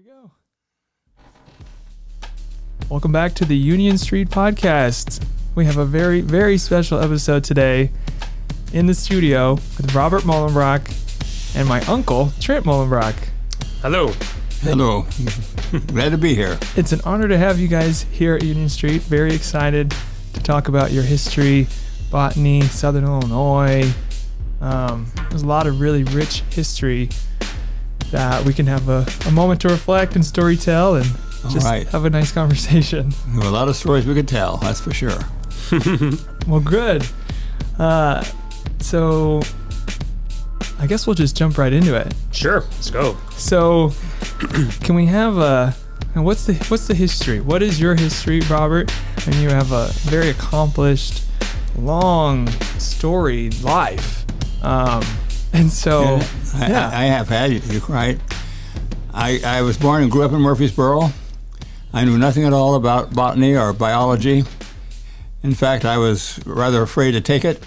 we go. Welcome back to the Union Street Podcast. We have a very, very special episode today in the studio with Robert Mohlenbrock and my uncle, Trent Mohlenbrock. Hello. Hello. Glad to be here. It's an honor to have you guys here at Union Street. Very excited to talk about your history, botany, Southern Illinois. There's a lot of really rich history that we can have a moment to reflect and story tell and just have a nice conversation. There are a lot of stories we could tell, that's for sure. Well, good. So I guess we'll just jump right into it. Sure, let's go. So can we have what's the history? What is your history, Robert? And you have a very accomplished, long, storied life. And so, I have had, you're right. I was born and grew up in Murphysboro. I knew nothing at all about botany or biology. In fact, I was rather afraid to take it.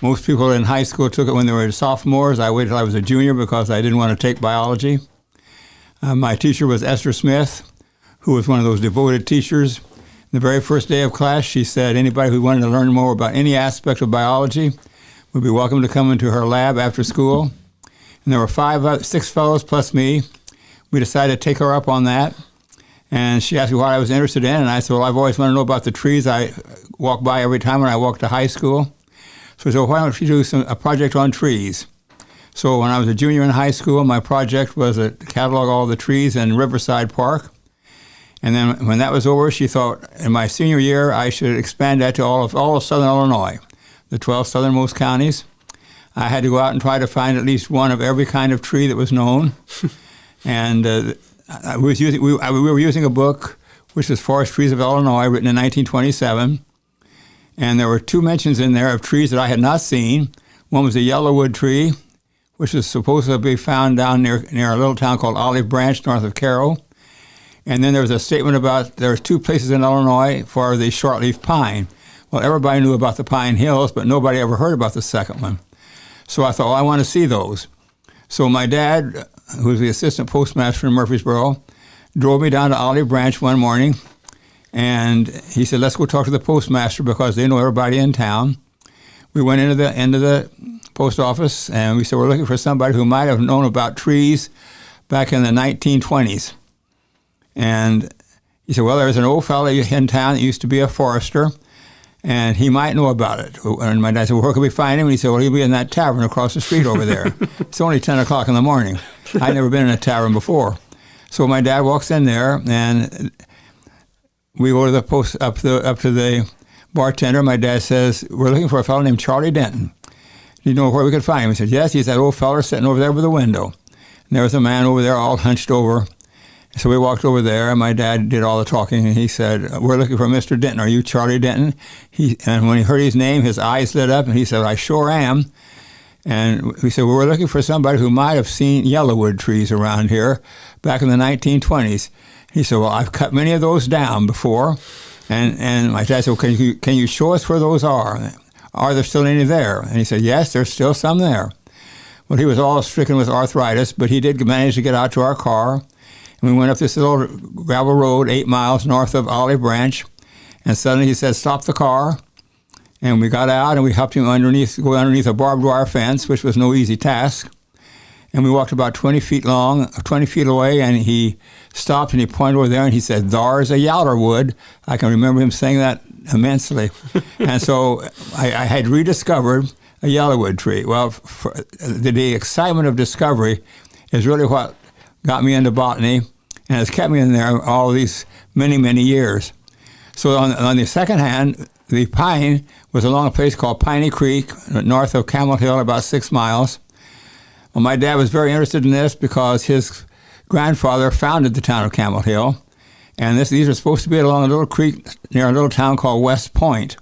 Most people in high school took it when they were sophomores. I waited till I was a junior because I didn't want to take biology. My teacher was Esther Smith, who was one of those devoted teachers. The very first day of class, she said anybody who wanted to learn more about any aspect of biology would be welcome to come into her lab after school. And there were six fellows plus me. We decided to take her up on that. And she asked me what I was interested in, and I said, well, I've always wanted to know about the trees I walk by every time when I walk to high school. So I said, well, why don't you do a project on trees? So when I was a junior in high school, my project was to catalog all the trees in Riverside Park. And then when that was over, she thought in my senior year, I should expand that to all of Southern Illinois, the 12 southernmost counties. I had to go out and try to find at least one of every kind of tree that was known. And we were using a book, which was Forest Trees of Illinois, written in 1927. And there were two mentions in there of trees that I had not seen. One was a yellowwood tree, which was supposed to be found down near a little town called Olive Branch, north of Cairo. And then there was a statement about there's two places in Illinois for the shortleaf pine. Well, everybody knew about the Pine Hills, but nobody ever heard about the second one. So I thought, well, I want to see those. So my dad, who was the assistant postmaster in Murphysboro, drove me down to Olive Branch one morning, and he said, let's go talk to the postmaster because they know everybody in town. We went into the post office, and we said, we're looking for somebody who might have known about trees back in the 1920s. And he said, well, there's an old fellow in town that used to be a forester, and he might know about it. And my dad said, well, where can we find him? And he said, well, he'll be in that tavern across the street over there. It's only 10 o'clock in the morning. I'd never been in a tavern before. So my dad walks in there, and we go to the post up to the bartender. My dad says, we're looking for a fellow named Charlie Denton. Do you know where we could find him? He said, yes, he's that old fellow sitting over there by the window. And there was a man over there all hunched over. So we walked over there, and my dad did all the talking, and he said, we're looking for Mr. Denton. Are you Charlie Denton? And when he heard his name, his eyes lit up, and he said, I sure am. And we said, well, we're looking for somebody who might have seen yellowwood trees around here back in the 1920s. He said, well, I've cut many of those down before. And my dad said, well, can you show us where those are? Are there still any there? And he said, yes, there's still some there. Well, he was all stricken with arthritis, but he did manage to get out to our car. And we went up this little gravel road 8 miles north of Olive Branch. And suddenly he said, stop the car. And we got out, and we helped him go underneath a barbed wire fence, which was no easy task. And we walked about 20 feet away, and he stopped, and he pointed over there, and he said, there's a yallerwood. I can remember him saying that immensely. And so I had rediscovered a yellowwood tree. Well, the excitement of discovery is really what got me into botany, and has kept me in there all these many, many years. So on the second hand, the pine was along a place called Piney Creek, north of Camel Hill, about 6 miles. Well, my dad was very interested in this because his grandfather founded the town of Camel Hill, and these are supposed to be along a little creek near a little town called West Point.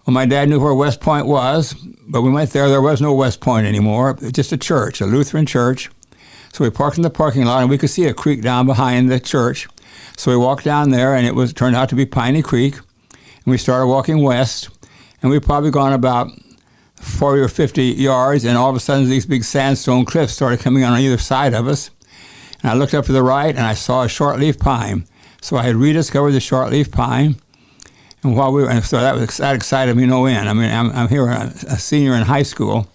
Well, my dad knew where West Point was, but we went there. There was no West Point anymore, just a church, a Lutheran church. So we parked in the parking lot, and we could see a creek down behind the church. So we walked down there, and it turned out to be Piney Creek. And we started walking west, and we'd probably gone about 40 or 50 yards, and all of a sudden these big sandstone cliffs started coming on either side of us. And I looked up to the right, and I saw a shortleaf pine. So I had rediscovered the shortleaf pine. And so that excited me no end. I mean, I'm here, a senior in high school,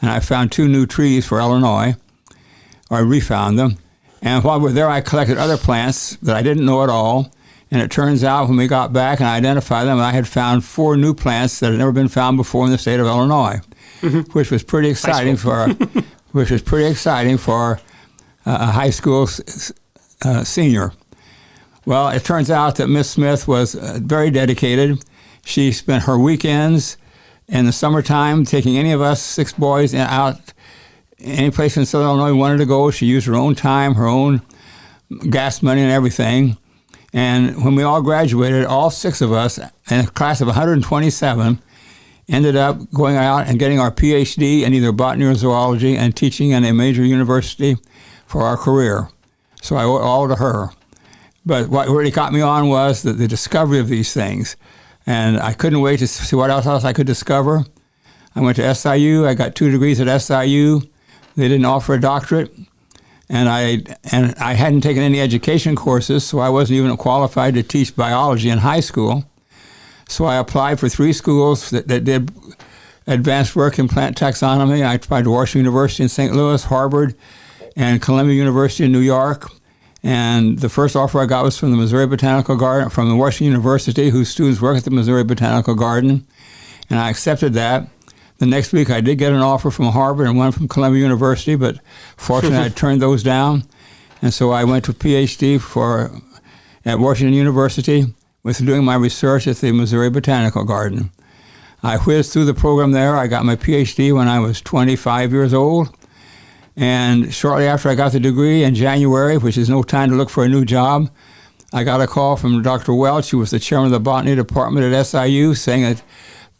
and I found 2 new trees for Illinois, or I refound them. And while we were there, I collected other plants that I didn't know at all. And it turns out when we got back and I identified them, I had found 4 new plants that had never been found before in the state of Illinois, which was pretty exciting for a high school senior. Well, it turns out that Miss Smith was very dedicated. She spent her weekends in the summertime taking any of us 6 boys out any place in Southern Illinois we wanted to go. She used her own time, her own gas money and everything. And when we all graduated, all 6 of us in a class of 127 ended up going out and getting our PhD in either botany or zoology and teaching in a major university for our career. So I owe it all to her. But what really caught me on was the discovery of these things. And I couldn't wait to see what else I could discover. I went to SIU. I got 2 degrees at SIU. They didn't offer a doctorate. And I hadn't taken any education courses, so I wasn't even qualified to teach biology in high school. So I applied for 3 schools that did advanced work in plant taxonomy. I applied to Washington University in St. Louis, Harvard, and Columbia University in New York. And the first offer I got was from the Missouri Botanical Garden, from the Washington University, whose students work at the Missouri Botanical Garden. And I accepted that. The next week I did get an offer from Harvard and one from Columbia University, but fortunately I turned those down. And so I went to PhD at Washington University with doing my research at the Missouri Botanical Garden. I whizzed through the program there. I got my PhD when I was 25 years old. And shortly after I got the degree in January, which is no time to look for a new job, I got a call from Dr. Welch, who was the chairman of the botany department at SIU, saying that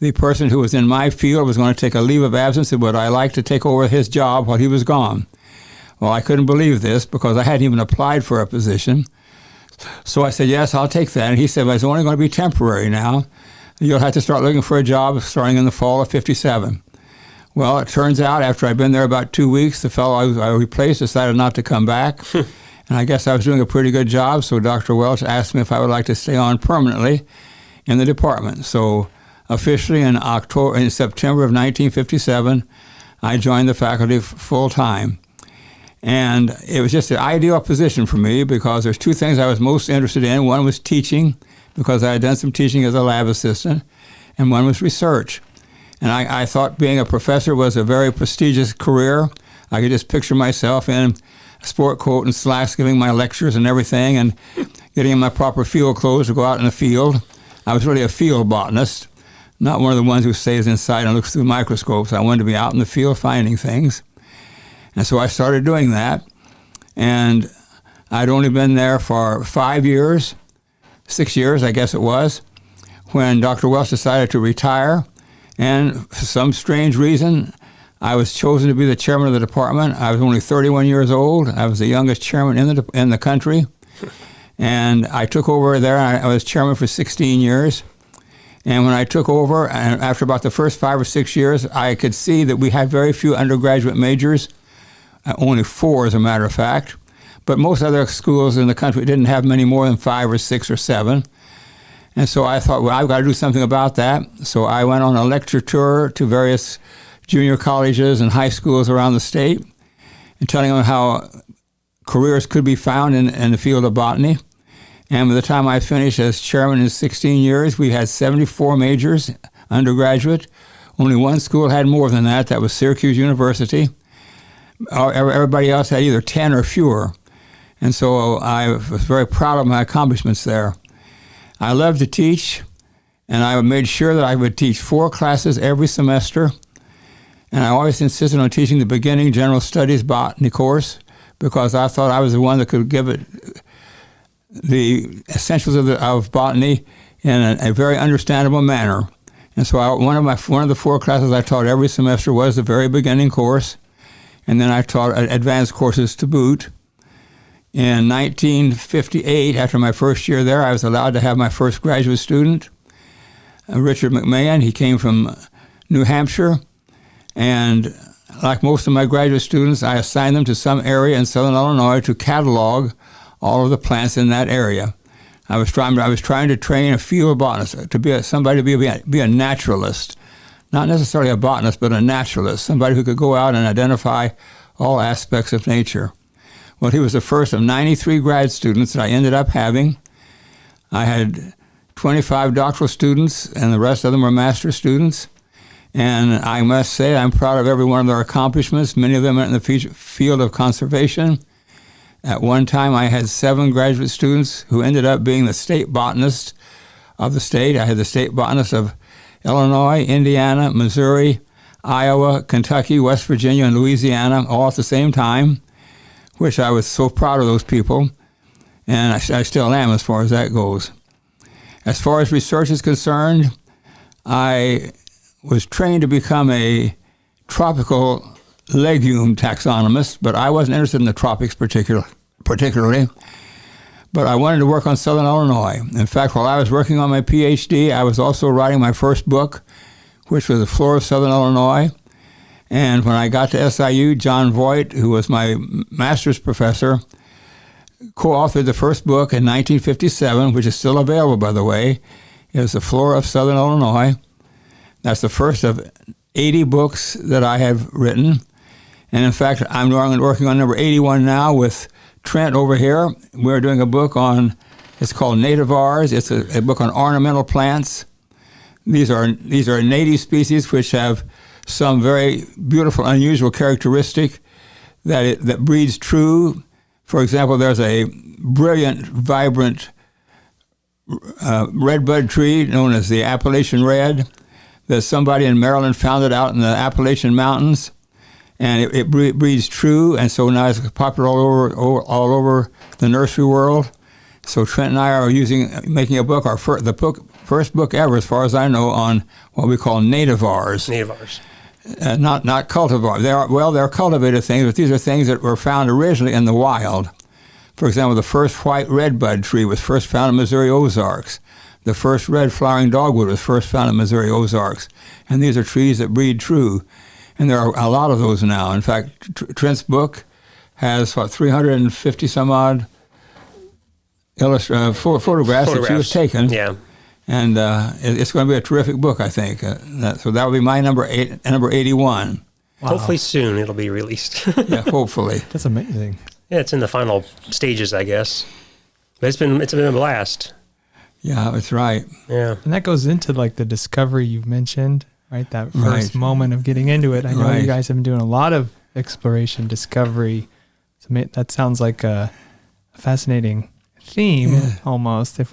the person who was in my field was going to take a leave of absence and would I like to take over his job while he was gone. Well, I couldn't believe this because I hadn't even applied for a position. So I said, yes, I'll take that. And he said, well, it's only going to be temporary now. You'll have to start looking for a job starting in the fall of '57. Well, it turns out after I'd been there about 2 weeks, the fellow I replaced decided not to come back. And I guess I was doing a pretty good job, so Dr. Welch asked me if I would like to stay on permanently in the department. So officially in September of 1957, I joined the faculty full-time. And it was just an ideal position for me because there's 2 things I was most interested in. One was teaching, because I had done some teaching as a lab assistant, and one was research. And I thought being a professor was a very prestigious career. I could just picture myself in a sport coat and slacks giving my lectures and everything and getting in my proper field clothes to go out in the field. I was really a field botanist, not one of the ones who stays inside and looks through microscopes. I wanted to be out in the field finding things. And so I started doing that. And I'd only been there for 5 years, 6 years, I guess it was, when Dr. Welch decided to retire. And for some strange reason, I was chosen to be the chairman of the department. I was only 31 years old. I was the youngest chairman in the country. And I took over there. I was chairman for 16 years. And when I took over, and after about the first 5 or 6 years, I could see that we had very few undergraduate majors, only 4 as a matter of fact. But most other schools in the country didn't have many more than 5 or 6 or 7. And so I thought, well, I've got to do something about that. So I went on a lecture tour to various junior colleges and high schools around the state and telling them how careers could be found in the field of botany. And by the time I finished as chairman in 16 years, we had 74 majors, undergraduate. Only one school had more than that. That was Syracuse University. Everybody else had either 10 or fewer. And so I was very proud of my accomplishments there. I loved to teach, and I made sure that I would teach 4 classes every semester. And I always insisted on teaching the beginning general studies botany course because I thought I was the one that could give it the essentials of botany in a very understandable manner. And so one of the 4 classes I taught every semester was the very beginning course, and then I taught advanced courses to boot. In 1958, after my first year there, I was allowed to have my first graduate student, Richard McMahon. He came from New Hampshire, and like most of my graduate students, I assigned them to some area in southern Illinois to catalog all of the plants in that area. I was trying to train a field botanist to be a naturalist, not necessarily a botanist, but a naturalist, somebody who could go out and identify all aspects of nature. Well, he was the first of 93 grad students that I ended up having. I had 25 doctoral students, and the rest of them were master's students. And I must say I'm proud of every one of their accomplishments. Many of them are in the field of conservation. At one time, I had 7 graduate students who ended up being the state botanist of the state. I had the state botanist of Illinois, Indiana, Missouri, Iowa, Kentucky, West Virginia, and Louisiana, all at the same time, which I was so proud of those people, and I still am as far as that goes. As far as research is concerned, I was trained to become a tropical legume taxonomist, but I wasn't interested in the tropics particularly. But I wanted to work on southern Illinois. In fact, while I was working on my PhD, I was also writing my first book, which was The Flora of Southern Illinois. And when I got to SIU, John Voigt, who was my master's professor, co-authored the first book in 1957, which is still available, by the way. It was The Flora of Southern Illinois. That's the first of 80 books that I have written. And in fact, I'm working on number 81 now with Trent over here. We're doing a book it's called Nativars. It's a book on ornamental plants. These are native species which have some very beautiful, unusual characteristic that breeds true. For example, there's a brilliant, vibrant redbud tree known as the Appalachian Red that somebody in Maryland found it out in the Appalachian Mountains, and it breeds true, and so now it's popular all over the nursery world. So Trent and I are making a book, first book ever, as far as I know, on what we call nativars. Nativars. Not cultivars. They're cultivated things, but these are things that were found originally in the wild. For example, the first white redbud tree was first found in Missouri Ozarks. The first red flowering dogwood was first found in Missouri Ozarks. And these are trees that breed true. And there are a lot of those now. In fact, Trent's book has, 350 some odd photographs that she was taken. Yeah. And it's going to be a terrific book, I think. So that will be my number 81. Wow. Hopefully soon it'll be released. Yeah, hopefully. That's amazing. Yeah, it's in the final stages, I guess. But it's been a blast. Yeah, that's right. Yeah. And that goes into like the discovery you've mentioned, right? That first moment of getting into it. I know you guys have been doing a lot of exploration, discovery. So that sounds like a fascinating theme, almost, if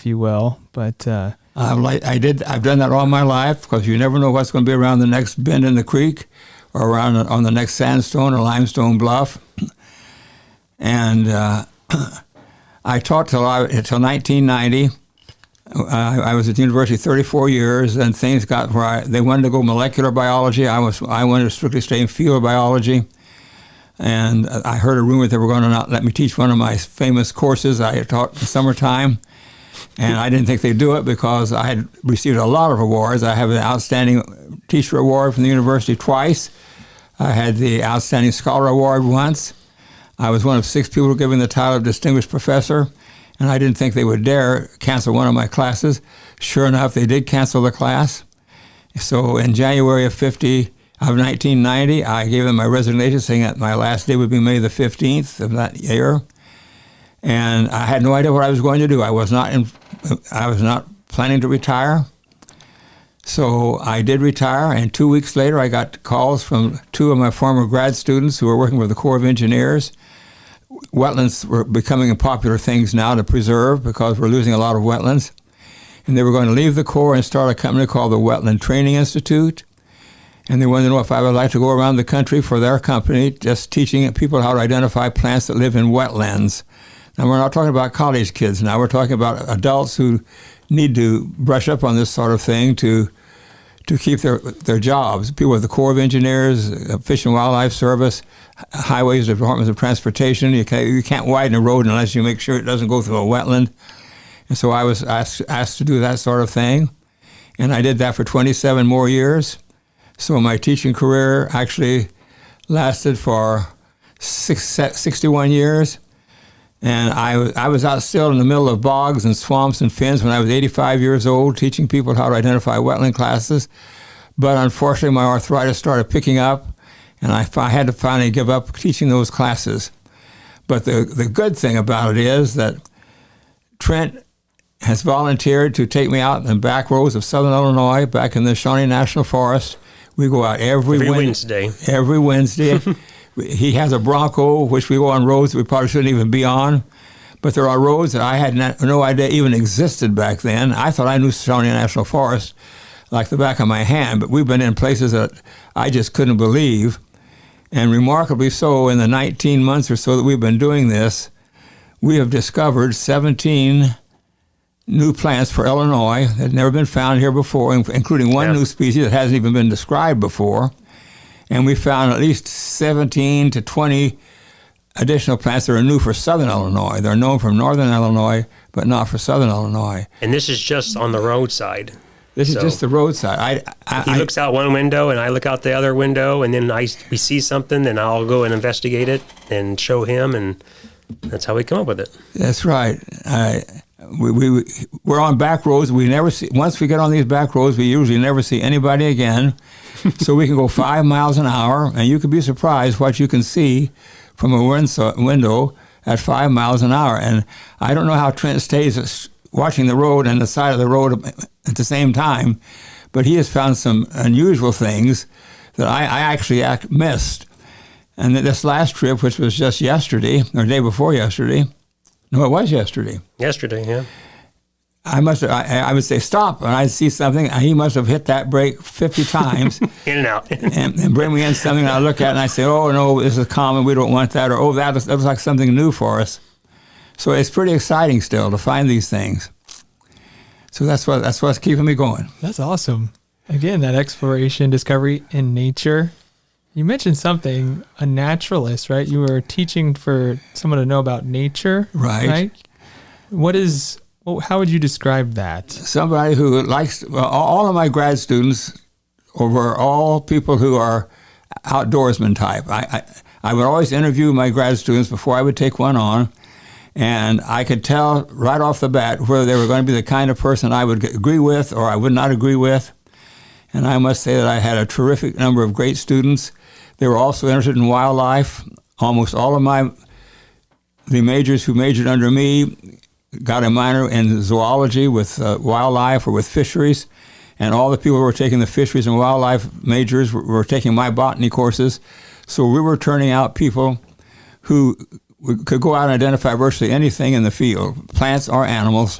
you will. But I've done that all my life, because you never know what's going to be around the next bend in the creek, or around on the next sandstone or limestone bluff. And I taught till 1990. I was at the university 34 years, and things got where they wanted to go molecular biology. I wanted to strictly stay in field biology. And I heard a rumor they were going to not let me teach one of my famous courses I had taught in the summertime. And I didn't think they'd do it because I had received a lot of awards. I have an outstanding teacher award from the university twice. I had the outstanding scholar award once. I was one of 6 people given the title of distinguished professor, and I didn't think they would dare cancel one of my classes. Sure enough, they did cancel the class. So in January of 1990, I gave them my resignation, saying that my last day would be May the 15th of that year. And I had no idea what I was going to do. I was not planning to retire. So I did retire, and 2 weeks later I got calls from 2 of my former grad students who were working with the Corps of Engineers. Wetlands were becoming popular things now to preserve because we're losing a lot of wetlands. And they were going to leave the Corps and start a company called the Wetland Training Institute. And they wanted to know if I would like to go around the country for their company, just teaching people how to identify plants that live in wetlands. Now, we're not talking about college kids now. We're talking about adults who need to brush up on this sort of thing to keep their jobs. People with the Corps of Engineers, Fish and Wildlife Service, highways, departments of transportation. You can't widen a road unless you make sure it doesn't go through a wetland. And so I was asked to do that sort of thing. And I did that for 27 more years. So my teaching career actually lasted for 61 years. And I was out still in the middle of bogs and swamps and fens when I was 85 years old, teaching people how to identify wetland classes. But unfortunately, my arthritis started picking up, and I had to finally give up teaching those classes. But the good thing about it is that Trent has volunteered to take me out in the back roads of southern Illinois, back in the Shawnee National Forest. We go out every Wednesday. Every Wednesday. He has a Bronco, which we go on roads that we probably shouldn't even be on. But there are roads that I had no idea even existed back then. I thought I knew Shawnee National Forest like the back of my hand, but we've been in places that I just couldn't believe. And remarkably so, in the 19 months or so that we've been doing this, we have discovered 17 new plants for Illinois that had never been found here before, including one new species that hasn't even been described before. And we found at least 17 to 20 additional plants that are new for southern Illinois. They're known from northern Illinois, but not for southern Illinois. And this is just on the roadside. This is just the roadside. He looks out one window, and I look out the other window, and then we see something, and I'll go and investigate it and show him, and that's how we come up with it. That's right. We're on back roads. We never see. Once we get on these back roads, we usually never see anybody again. So we can go 5 miles an hour, and you could be surprised what you can see from a window at 5 miles an hour. And I don't know how Trent stays watching the road and the side of the road at the same time, but he has found some unusual things that I actually missed. And this last trip, which was just yesterday, or day before yesterday, no, it was yesterday. Yesterday, yeah. I would say stop, and I'd see something, and he must have hit that brake 50 times. In and out. and bring me in something, and I look at it, and I say, oh, no, this is common, we don't want that, or oh, that looks like something new for us. So it's pretty exciting still to find these things. So that's what's keeping me going. That's awesome. Again, that exploration, discovery in nature. You mentioned something, a naturalist, right? You were teaching for someone to know about nature, right? How would you describe that? Somebody who likes, all of my grad students were all people who are outdoorsman type. I would always interview my grad students before I would take one on, and I could tell right off the bat whether they were going to be the kind of person I would agree with or I would not agree with. And I must say that I had a terrific number of great students. They were also interested in wildlife. Almost all of the majors who majored under me got a minor in zoology with wildlife or with fisheries. And all the people who were taking the fisheries and wildlife majors were taking my botany courses. So we were turning out people who could go out and identify virtually anything in the field, plants or animals.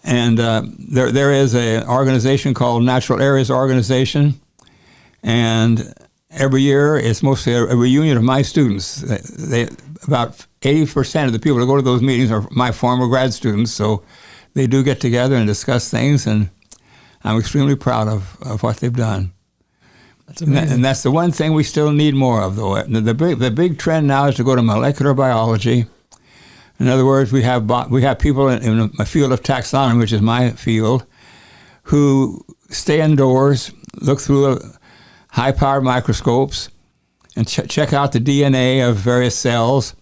And there is an organization called Natural Areas Organization, and every year it's mostly a reunion of my students. About 80% of the people that go to those meetings are my former grad students, so they do get together and discuss things, and I'm extremely proud of what they've done. That's amazing. And that's the one thing we still need more of, though. The big trend now is to go to molecular biology. In other words, we have people in a field of taxonomy, which is my field, who stay indoors, look through high-powered microscopes, and check out the DNA of various cells,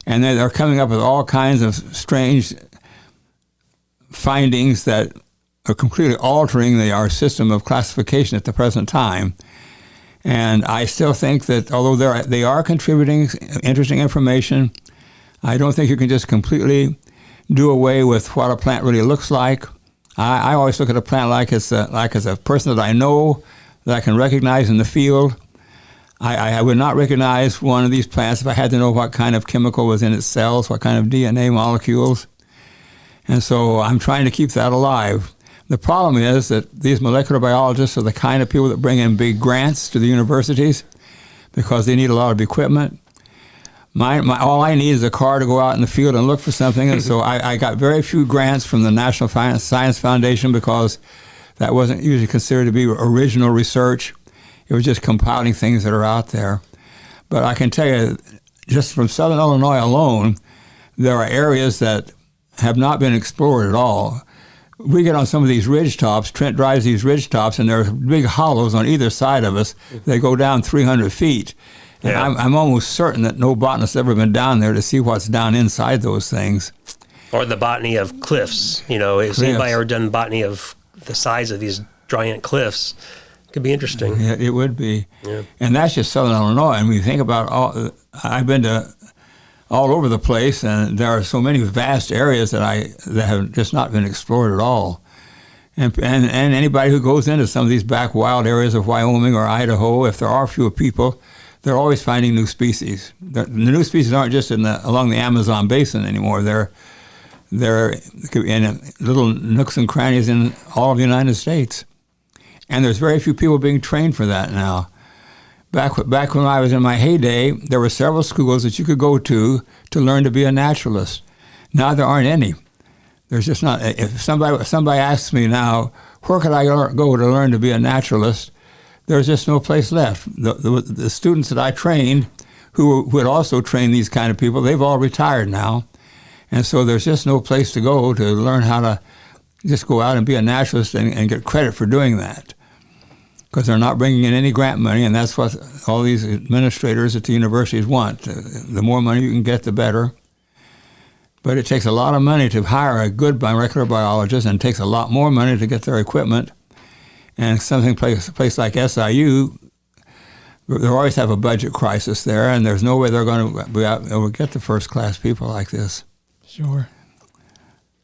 and they're coming up with all kinds of strange findings that are completely altering our system of classification at the present time. And I still think that although they are contributing interesting information, I don't think you can just completely do away with what a plant really looks like. I always look at a plant like as a person that I know, that I can recognize in the field. I would not recognize one of these plants if I had to know what kind of chemical was in its cells, what kind of DNA molecules. And so I'm trying to keep that alive. The problem is that these molecular biologists are the kind of people that bring in big grants to the universities because they need a lot of equipment. All I need is a car to go out in the field and look for something, and so I got very few grants from the National Science Foundation because that wasn't usually considered to be original research. It was just compiling things that are out there. But I can tell you, just from southern Illinois alone, there are areas that have not been explored at all. we get on some of these ridge tops. Trent drives these ridge tops, and there are big hollows on either side of us. They go down 300 feet. And Yeah. I'm almost certain that no botanist has ever been down there to see what's down inside those things. Or the botany of cliffs. You know, has anybody Cliffs. ever done botany of the size of these giant cliffs? Could be interesting. Yeah, it would be. Yeah. And that's just southern Illinois. And we think about I've been to all over the place, and there are so many vast areas that have just not been explored at all. And anybody who goes into some of these back wild areas of Wyoming or Idaho, if there are fewer people, they're always finding new species. The new species aren't just along the Amazon basin anymore. They're in little nooks and crannies in all of the United States. And there's very few people being trained for that now. Back when I was in my heyday, there were several schools that you could go to learn to be a naturalist. Now there aren't any. There's just not. If somebody asks me now, where could I go to learn to be a naturalist? There's just no place left. The students that I trained, who had also trained these kind of people, they've all retired now. And so there's just no place to go to learn how to just go out and be a naturalist and get credit for doing that. Because they're not bringing in any grant money, and that's what all these administrators at the universities want. The more money you can get, the better. But it takes a lot of money to hire a good molecular biologist, and it takes a lot more money to get their equipment. And a place like SIU, they always have a budget crisis there, and there's no way they're going to be able to get the first-class people like this. Sure.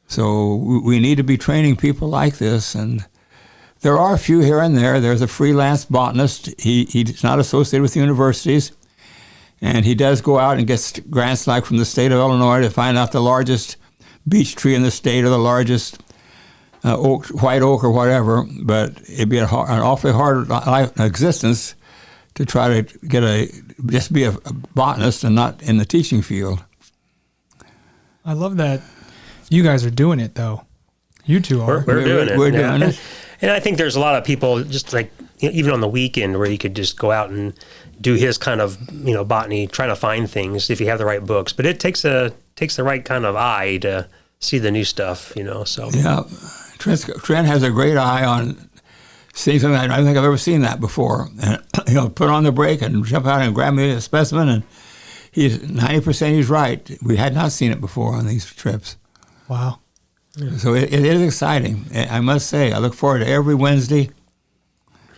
So we need to be training people like this, and there are a few here and there. There's a freelance botanist. He's not associated with the universities, and he does go out and gets grants like from the state of Illinois to find out the largest beech tree in the state or the largest white oak or whatever. But it'd be an awfully hard existence to try to just be a botanist and not in the teaching field. I love that you guys are doing it, though. You two are. We're doing it. We're doing it. And I think there's a lot of people just like even on the weekend where you could just go out and do his kind of botany, trying to find things if you have the right books. But it takes the right kind of eye to see the new stuff. So yeah, Trent has a great eye on seeing something. I don't think I've ever seen that before. And put on the brake and jump out and grab me a specimen, and he's 90% he's right. We had not seen it before on these trips. Wow. Yeah. So it is exciting. I must say, I look forward to every Wednesday.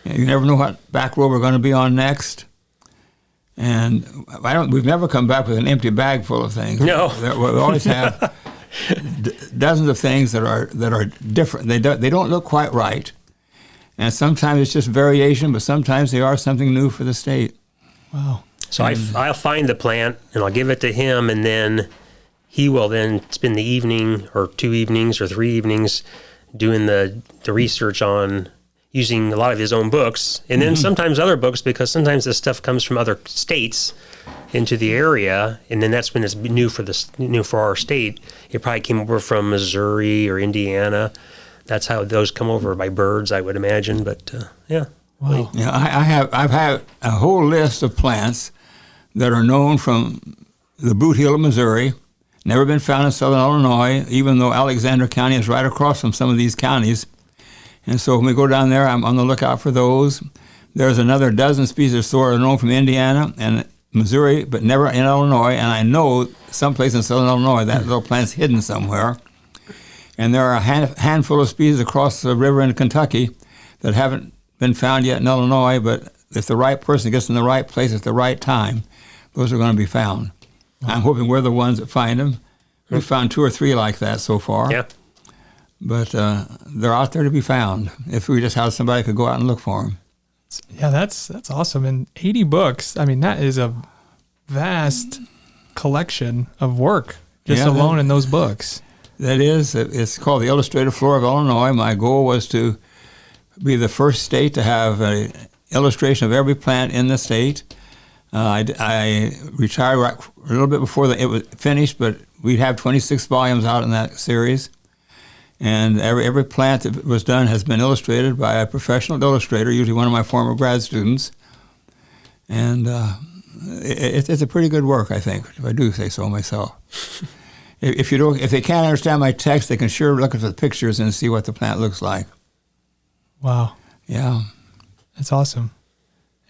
You never know what back row we're going to be on next. And we've never come back with an empty bag full of things. No. We always have dozens of things that are different. They don't look quite right. And sometimes it's just variation, but sometimes they are something new for the state. Wow. So I'll find the plant and I'll give it to him, and then he will then spend the evening or 2 evenings or 3 evenings doing the research on using a lot of his own books, and then sometimes other books, because sometimes this stuff comes from other states into the area, and then that's when it's new for our state. It probably came over from Missouri or Indiana. That's how those come over by birds, I would imagine. But yeah. Wow. Yeah, I've had a whole list of plants that are known from the Boot Heel of Missouri, never been found in southern Illinois, even though Alexander County is right across from some of these counties. And so when we go down there, I'm on the lookout for those. There's another dozen species or so are known from Indiana and Missouri, but never in Illinois. And I know someplace in southern Illinois that little plant's hidden somewhere. And there are a handful of species across the river in Kentucky that haven't been found yet in Illinois, but if the right person gets in the right place at the right time, those are going to be found. I'm hoping we're the ones that find them. We've found 2 or 3 like that so far. Yeah. But they're out there to be found if we just had somebody could go out and look for them. Yeah, that's awesome. And 80 books, I mean, that is a vast collection of work just alone in those books. That is. It's called the Illustrated Flora of Illinois. My goal was to be the first state to have an illustration of every plant in the state. I retired a little bit before it was finished, but we'd have 26 volumes out in that series. And every plant that was done has been illustrated by a professional illustrator, usually one of my former grad students. And it's a pretty good work, I think, if I do say so myself. if they can't understand my text, they can sure look at the pictures and see what the plant looks like. Wow. Yeah. That's awesome.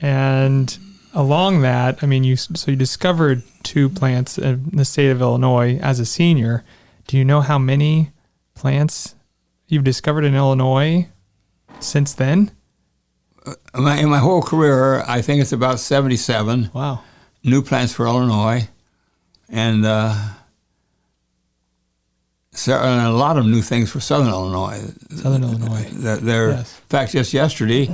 And along that, I mean, you discovered 2 plants in the state of Illinois as a senior. Do you know how many plants you've discovered in Illinois since then? In my whole career, I think it's about 77 Wow. new plants for Illinois, and a lot of new things for Southern Illinois. Southern Illinois. In fact, just yesterday,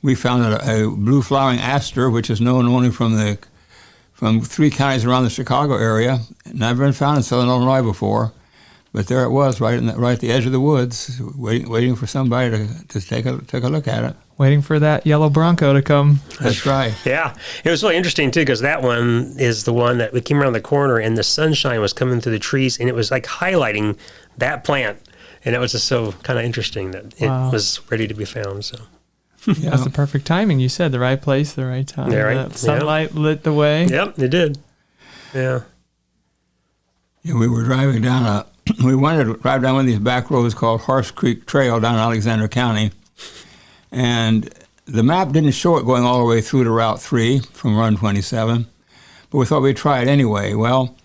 we found a blue flowering aster, which is known only from 3 counties around the Chicago area. Never been found in Southern Illinois before, but there it was, right at the edge of the woods, waiting for somebody to take a look at it. Waiting for that yellow Bronco to come. That's right. Yeah. It was really interesting, too, because that one is the one that we came around the corner and the sunshine was coming through the trees and it was like highlighting that plant. And it was just so kind of interesting that it was ready to be found. So Yeah. That's the perfect timing. You said the right place, the right time. Yeah, right. The sunlight lit the way. Yep, it did. Yeah. Yeah, we were driving down we wanted to drive down one of these back roads called Horse Creek Trail down in Alexander County. And the map didn't show it going all the way through to Route 3 from Run 27, but we thought we'd try it anyway. Well,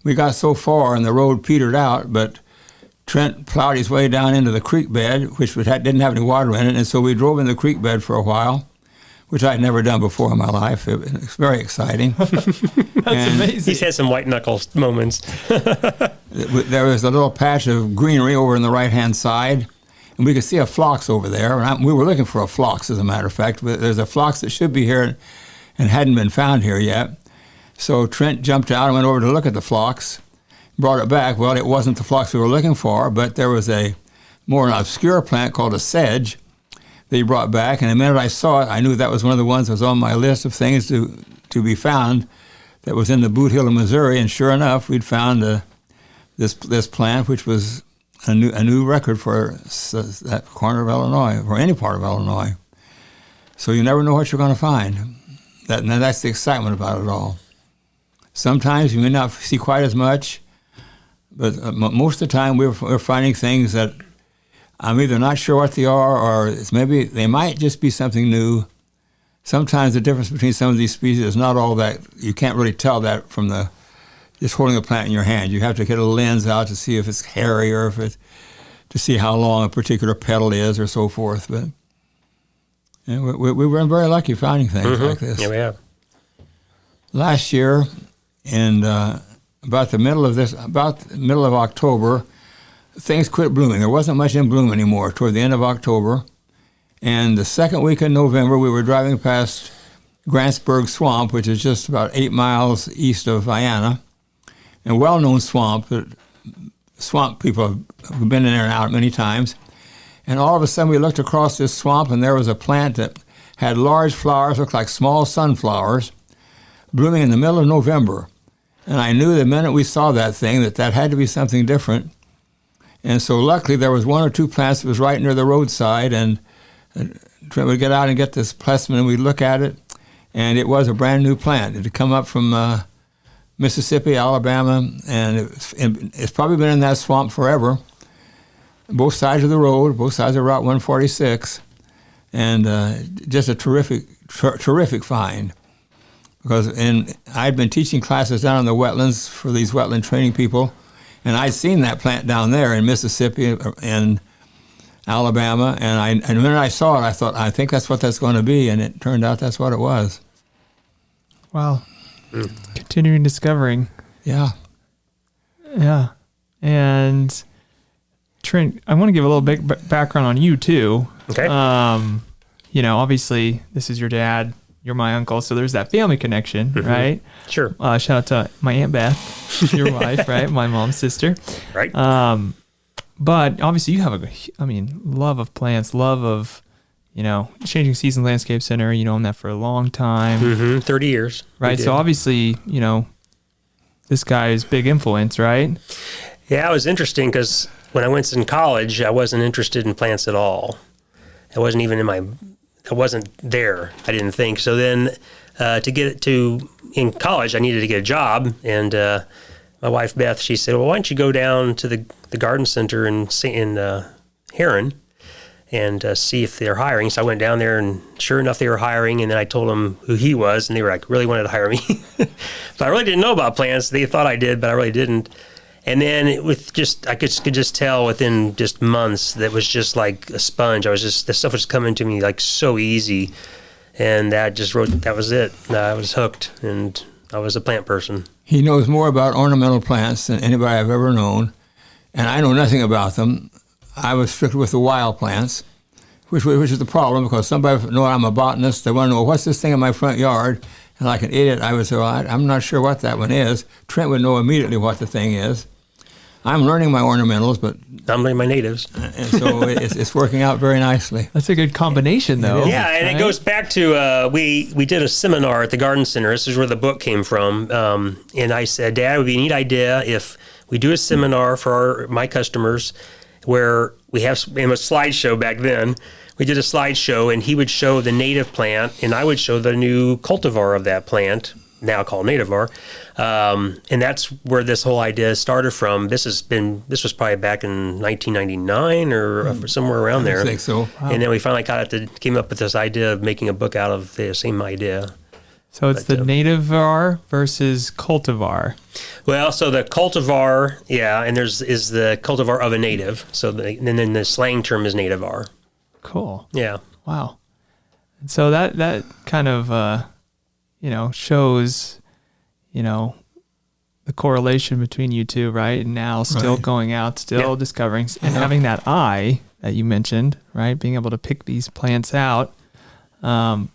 we got so far and the road petered out, but Trent plowed his way down into the creek bed, which didn't have any water in it, and so we drove in the creek bed for a while, which I'd never done before in my life. It was very exciting. That's amazing. He's had some white knuckles moments. There was a little patch of greenery over on the right-hand side, and we could see a phlox over there. And we were looking for a phlox, as a matter of fact. But there's a phlox that should be here and hadn't been found here yet. So Trent jumped out and went over to look at the phlox, brought it back. Well, it wasn't the phlox we were looking for, but there was a more obscure plant called a sedge that he brought back. And the minute I saw it, I knew that was one of the ones that was on my list of things to be found that was in the Boot Hill of Missouri. And sure enough, we'd found this plant, which was a new record for that corner of Illinois, or any part of Illinois. So you never know what you're going to find. That's the excitement about it all. Sometimes you may not see quite as much, but most of the time we're finding things that I'm either not sure what they are, or maybe they might just be something new. Sometimes the difference between some of these species is not all that. You can't really tell that from just holding a plant in your hand. You have to get a lens out to see if it's hairy or to see how long a particular petal is or so forth. But we were very lucky finding things like this. Yeah, we have. Last year, in about the middle of October, things quit blooming. There wasn't much in bloom anymore toward the end of October. And the second week in November, we were driving past Grantsburg Swamp, which is just about 8 miles east of Vienna. A well-known swamp that swamp people have been in there and out many times. And all of a sudden we looked across this swamp and there was a plant that had large flowers, looked like small sunflowers, blooming in the middle of November. And I knew the minute we saw that thing that had to be something different. And so luckily there was 1 or 2 plants that was right near the roadside, and Trent would get out and get this specimen and we'd look at it, and it was a brand new plant. It had come up from Mississippi, Alabama, and it's probably been in that swamp forever. Both sides of the road, both sides of Route 146, and just a terrific find. Because I'd been teaching classes down in the wetlands for these wetland training people, and I'd seen that plant down there in Mississippi and Alabama, and when I saw it, I thought, I think that's what that's going to be, and it turned out that's what it was. Wow. Continuing discovering. Yeah. Yeah. And Trent, I want to give a little bit background on you too. Okay. Obviously this is your dad, you're my uncle, so there's that family connection, right? Sure. Shout out to my Aunt Beth, your wife, right? My mom's sister. Right. But obviously you have love of plants, love of, Changing Seasons Landscape Center. You know that for a long time. 30 years. Right. So obviously, this guy is big influence, right? Yeah, it was interesting because when I went in college, I wasn't interested in plants at all. I wasn't even I wasn't there, I didn't think. So then in college, I needed to get a job, and my wife Beth, she said, well, why don't you go down to the garden center in Heron and see if they're hiring. So I went down there, and sure enough, they were hiring. And then I told them who he was, and they were like, really wanted to hire me. But I really didn't know about plants. They thought I did, but I really didn't. And then I could just tell within just months that was just like a sponge. The stuff was coming to me like so easy, and that was it. I was hooked, and I was a plant person. He knows more about ornamental plants than anybody I've ever known, and I know nothing about them. I was strictly with the wild plants, which is the problem, because somebody knows I'm a botanist. They want to know, what's this thing in my front yard? And like an idiot, I would say, well, I'm not sure what that one is. Trent would know immediately what the thing is. I'm learning my ornamentals, but I'm learning my natives. And so it's working out very nicely. That's a good combination, though. Yeah, and it goes back to we did a seminar at the garden center. This is where the book came from. And I said, Dad, it would be a neat idea if we do a seminar for my customers where we have a slideshow back then. We did a slideshow, and he would show the native plant, and I would show the new cultivar of that plant, now called nativar. And that's where this whole idea started from. This was probably back in 1999 or somewhere around there. I think so. Wow. And then we finally came up with this idea of making a book out of the same idea. So it's the nativar versus cultivar. Well, so the cultivar, and is the cultivar of a native. So and then the slang term is nativar. Cool. Yeah. Wow. And so that kind of shows, the correlation between you two, right? And now still going out, still discovering, and having that eye that you mentioned, right? Being able to pick these plants out from,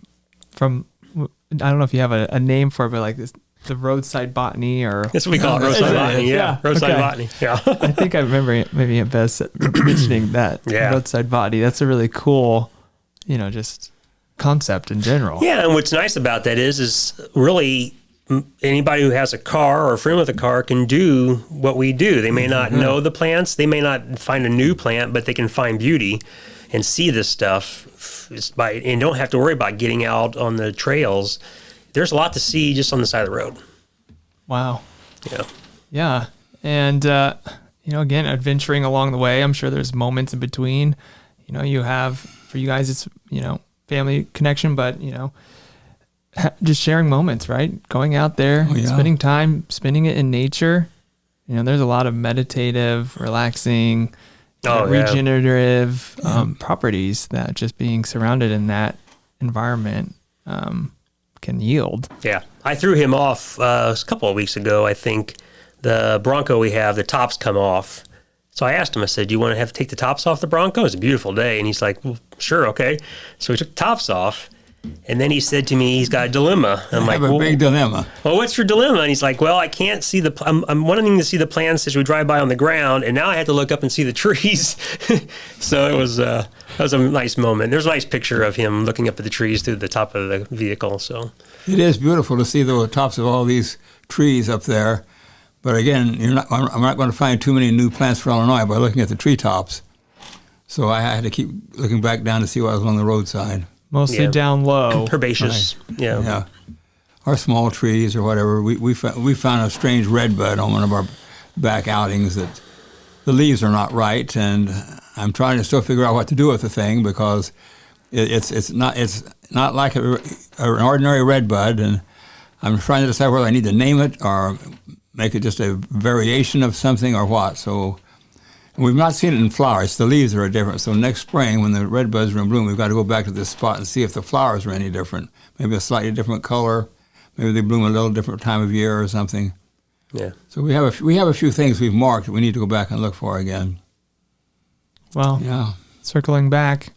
I don't know if you have a name for it, but like this, the roadside botany, or that's what we call it, roadside botany. Yeah, roadside botany. Yeah. I think I remember maybe Beth mentioning that roadside botany. That's a really cool, just concept in general. Yeah, and what's nice about that is really anybody who has a car or a friend with a car can do what we do. They may not know the plants, they may not find a new plant, but they can find beauty and see this stuff. And don't have to worry about getting out on the trails. There's a lot to see just on the side of the road. Wow. Yeah. Yeah. And, again, adventuring along the way, I'm sure there's moments in between. You have, for you guys, it's, family connection, but, just sharing moments, right? Going out there, spending time, spending it in nature. There's a lot of meditative, relaxing, regenerative properties that just being surrounded in that environment can yield. Yeah. I threw him off a couple of weeks ago. I think the Bronco we have, the tops come off. So I asked him, I said, do you want to take the tops off the Bronco? It's a beautiful day. And he's like, well, sure, okay. So we took the tops off. And then he said to me, he's got a dilemma. I'm like, I have a big dilemma. Well, what's your dilemma? And he's like, well, I can't see I'm wanting to see the plants as we drive by on the ground, and now I have to look up and see the trees. So that was a nice moment. There's a nice picture of him looking up at the trees through the top of the vehicle. So it is beautiful to see the tops of all these trees up there. But again, I'm not going to find too many new plants for Illinois by looking at the treetops. So I had to keep looking back down to see what was on the roadside. Mostly down low. Herbaceous. Right. Yeah. Or small trees or whatever. We found a strange redbud on one of our back outings that the leaves are not right, and I'm trying to still figure out what to do with the thing, because it's not like an ordinary redbud, and I'm trying to decide whether I need to name it or make it just a variation of something or what. So we've not seen it in flowers. The leaves are different. So next spring, when the red buds are in bloom, we've got to go back to this spot and see if the flowers are any different. Maybe a slightly different color. Maybe they bloom a little different time of year or something. Yeah. So we have a few things we've marked that we need to go back and look for again. Well, circling back.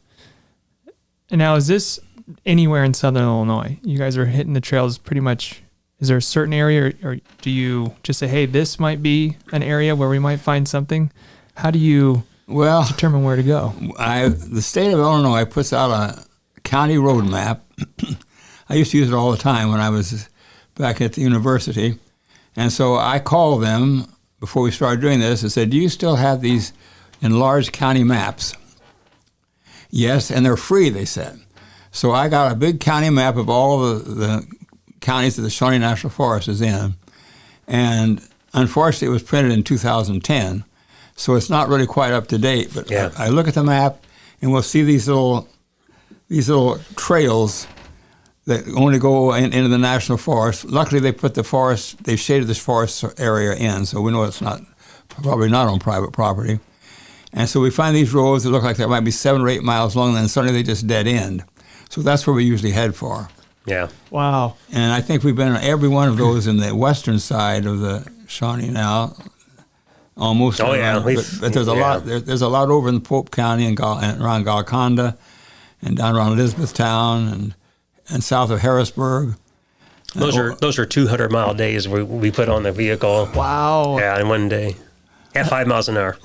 And now, is this anywhere in Southern Illinois? You guys are hitting the trails pretty much. Is there a certain area, or do you just say, hey, this might be an area where we might find something? How do you determine where to go? The state of Illinois puts out a county road map. I used to use it all the time when I was back at the university. And so I called them before we started doing this and said, do you still have these enlarged county maps? Yes, and they're free, they said. So I got a big county map of all of the counties that the Shawnee National Forest is in. And unfortunately, it was printed in 2010, so it's not really quite up to date. But I look at the map, and we'll see these little trails that only go into the national forest. Luckily, they shaded this forest area in, so we know it's probably not on private property. And so we find these roads that look like they might be 7 or 8 miles long, and then suddenly they just dead end. So that's where we usually head for. Yeah. Wow. And I think we've been on every one of those in the western side of the Shawnee now, almost. Oh, yeah. But there's a lot. There's a lot over in Pope County and around Golconda, and down around Elizabethtown and south of Harrisburg. Those are 200-mile days we put on the vehicle. Wow. Yeah, in one day. At 5 miles an hour.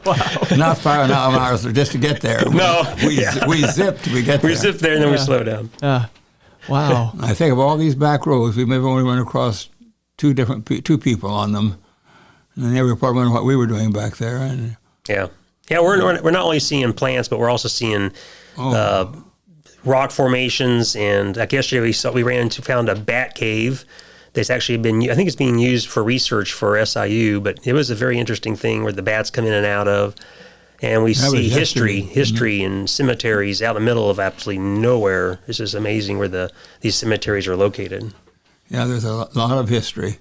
Wow. Not 5 miles just to get there. We zipped to get there. We zipped there and then we slow down. Wow. I think of all these back roads, we maybe only run across two people on them, and they were probably wondering what we were doing back there. And we're not only seeing plants, but we're also seeing rock formations. And like yesterday, found a bat cave. That's actually I think it's being used for research for SIU, but it was a very interesting thing where the bats come in and out of, and we see history and cemeteries out in the middle of absolutely nowhere. It's just amazing where these cemeteries are located. Yeah, there's a lot of history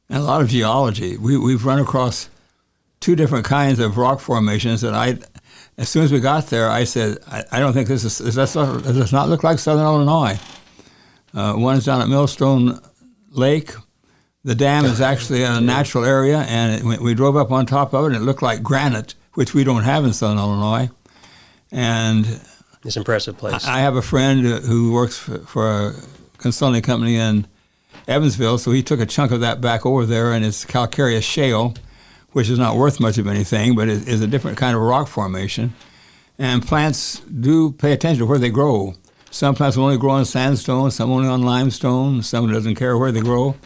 and a lot of geology. We've run across 2 different kinds of rock formations that as soon as we got there, I said, I don't think does this not look like Southern Illinois? One's down at Millstone Lake. The dam is actually a natural area, and we drove up on top of it, and it looked like granite, which we don't have in Southern Illinois. And it's an impressive place. I have a friend who works for a consulting company in Evansville, so he took a chunk of that back over there, and it's calcareous shale, which is not worth much of anything, but it is a different kind of rock formation. And plants do pay attention to where they grow. Some plants will only grow on sandstone, some only on limestone, some doesn't care where they grow.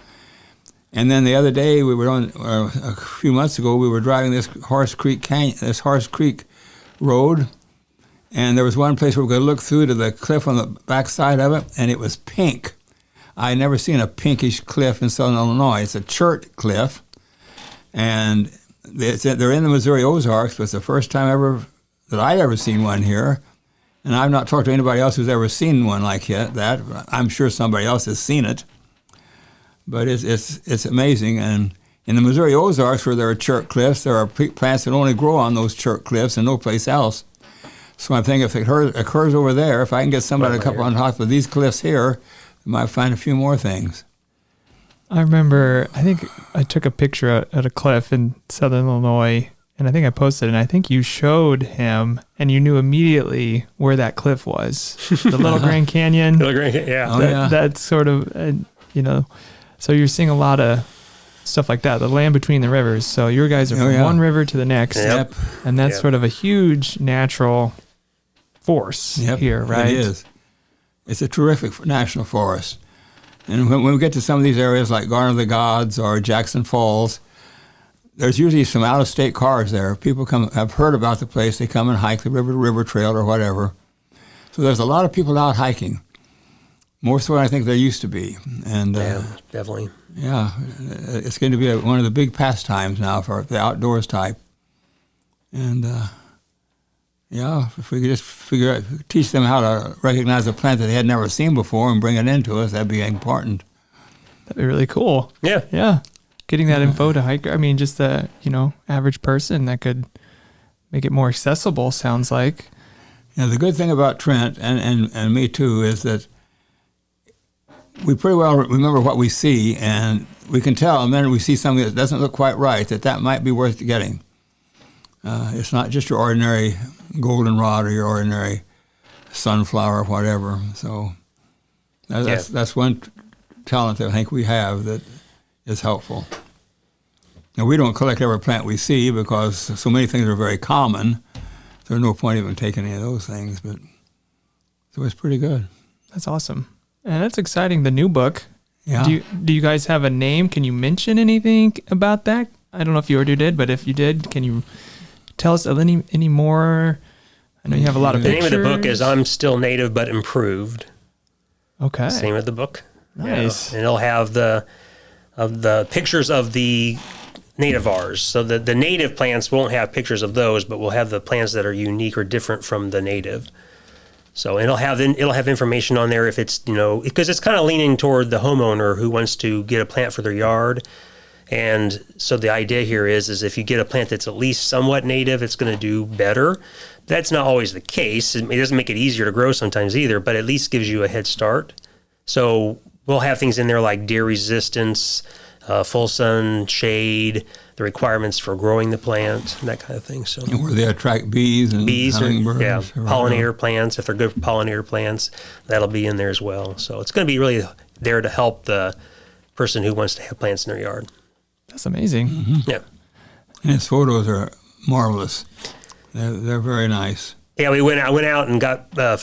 And then the other day, a few months ago, we were driving this Horse Creek road, and there was one place where we could look through to the cliff on the back side of it, and it was pink. I had never seen a pinkish cliff in Southern Illinois. It's a chert cliff, and they're in the Missouri Ozarks, but it's the first time ever that I'd ever seen one here. And I've not talked to anybody else who's ever seen one like that. I'm sure somebody else has seen it. But it's amazing. And in the Missouri Ozarks, where there are chert cliffs, there are plants that only grow on those chert cliffs and no place else. So I'm thinking if it occurs over there, if I can get somebody to come on top of these cliffs here, we might find a few more things. I remember, I think I took a picture at a cliff in Southern Illinois, and I think I posted it, and I think you showed him, and you knew immediately where that cliff was. The Little Grand Canyon. Yeah. That's sort of, so you're seeing a lot of stuff like that, the land between the rivers. So your guys are from one river to the next. Yep. And that's sort of a huge natural force here, right? It is. It's a terrific national forest. And when we get to some of these areas like Garden of the Gods or Jackson Falls, there's usually some out-of-state cars there. People have heard about the place. They come and hike the river trail or whatever. So there's a lot of people out hiking, more so than I think there used to be. And definitely. Yeah, it's going to be one of the big pastimes now for the outdoors type. And if we could just teach them how to recognize a plant that they had never seen before and bring it into us, that'd be important. That'd be really cool. Yeah. Yeah. Getting that info to hiker, just the, average person that could make it more accessible, sounds like. Yeah, the good thing about Trent, and me too, is that we pretty well remember what we see, and we can tell, and then we see something that doesn't look quite right, that might be worth getting. It's not just your ordinary goldenrod or your ordinary sunflower or whatever. So that's one talent that I think we have that is helpful. Now, we don't collect every plant we see because so many things are very common. There's no point even taking any of those things, but so it's pretty good. That's awesome. And that's exciting, the new book. Yeah. Do you guys have a name? Can you mention anything about that? I don't know if you already did, but if you did, can you tell us any more? I know you have a lot of pictures. The name of the book is I'm Still Native But Improved. Okay. That's the name of the book. Nice. Yeah. And it'll have the pictures of the nativars. So the native plants won't have pictures of those, but we'll have the plants that are unique or different from the native. So it'll have information on there if it's, because it's kind of leaning toward the homeowner who wants to get a plant for their yard. And so the idea here is if you get a plant that's at least somewhat native, it's going to do better. That's not always the case. It doesn't make it easier to grow sometimes either, but at least gives you a head start. So we'll have things in there like deer resistance, full sun, shade, the requirements for growing the plant, and that kind of thing. So and where they attract bees and hummingbirds. Pollinator plants. If they're good for pollinator plants, that'll be in there as well. So it's going to be really there to help the person who wants to have plants in their yard. That's amazing. Mm-hmm. Yeah. And his photos are marvelous. They're very nice. Yeah, I went out and got I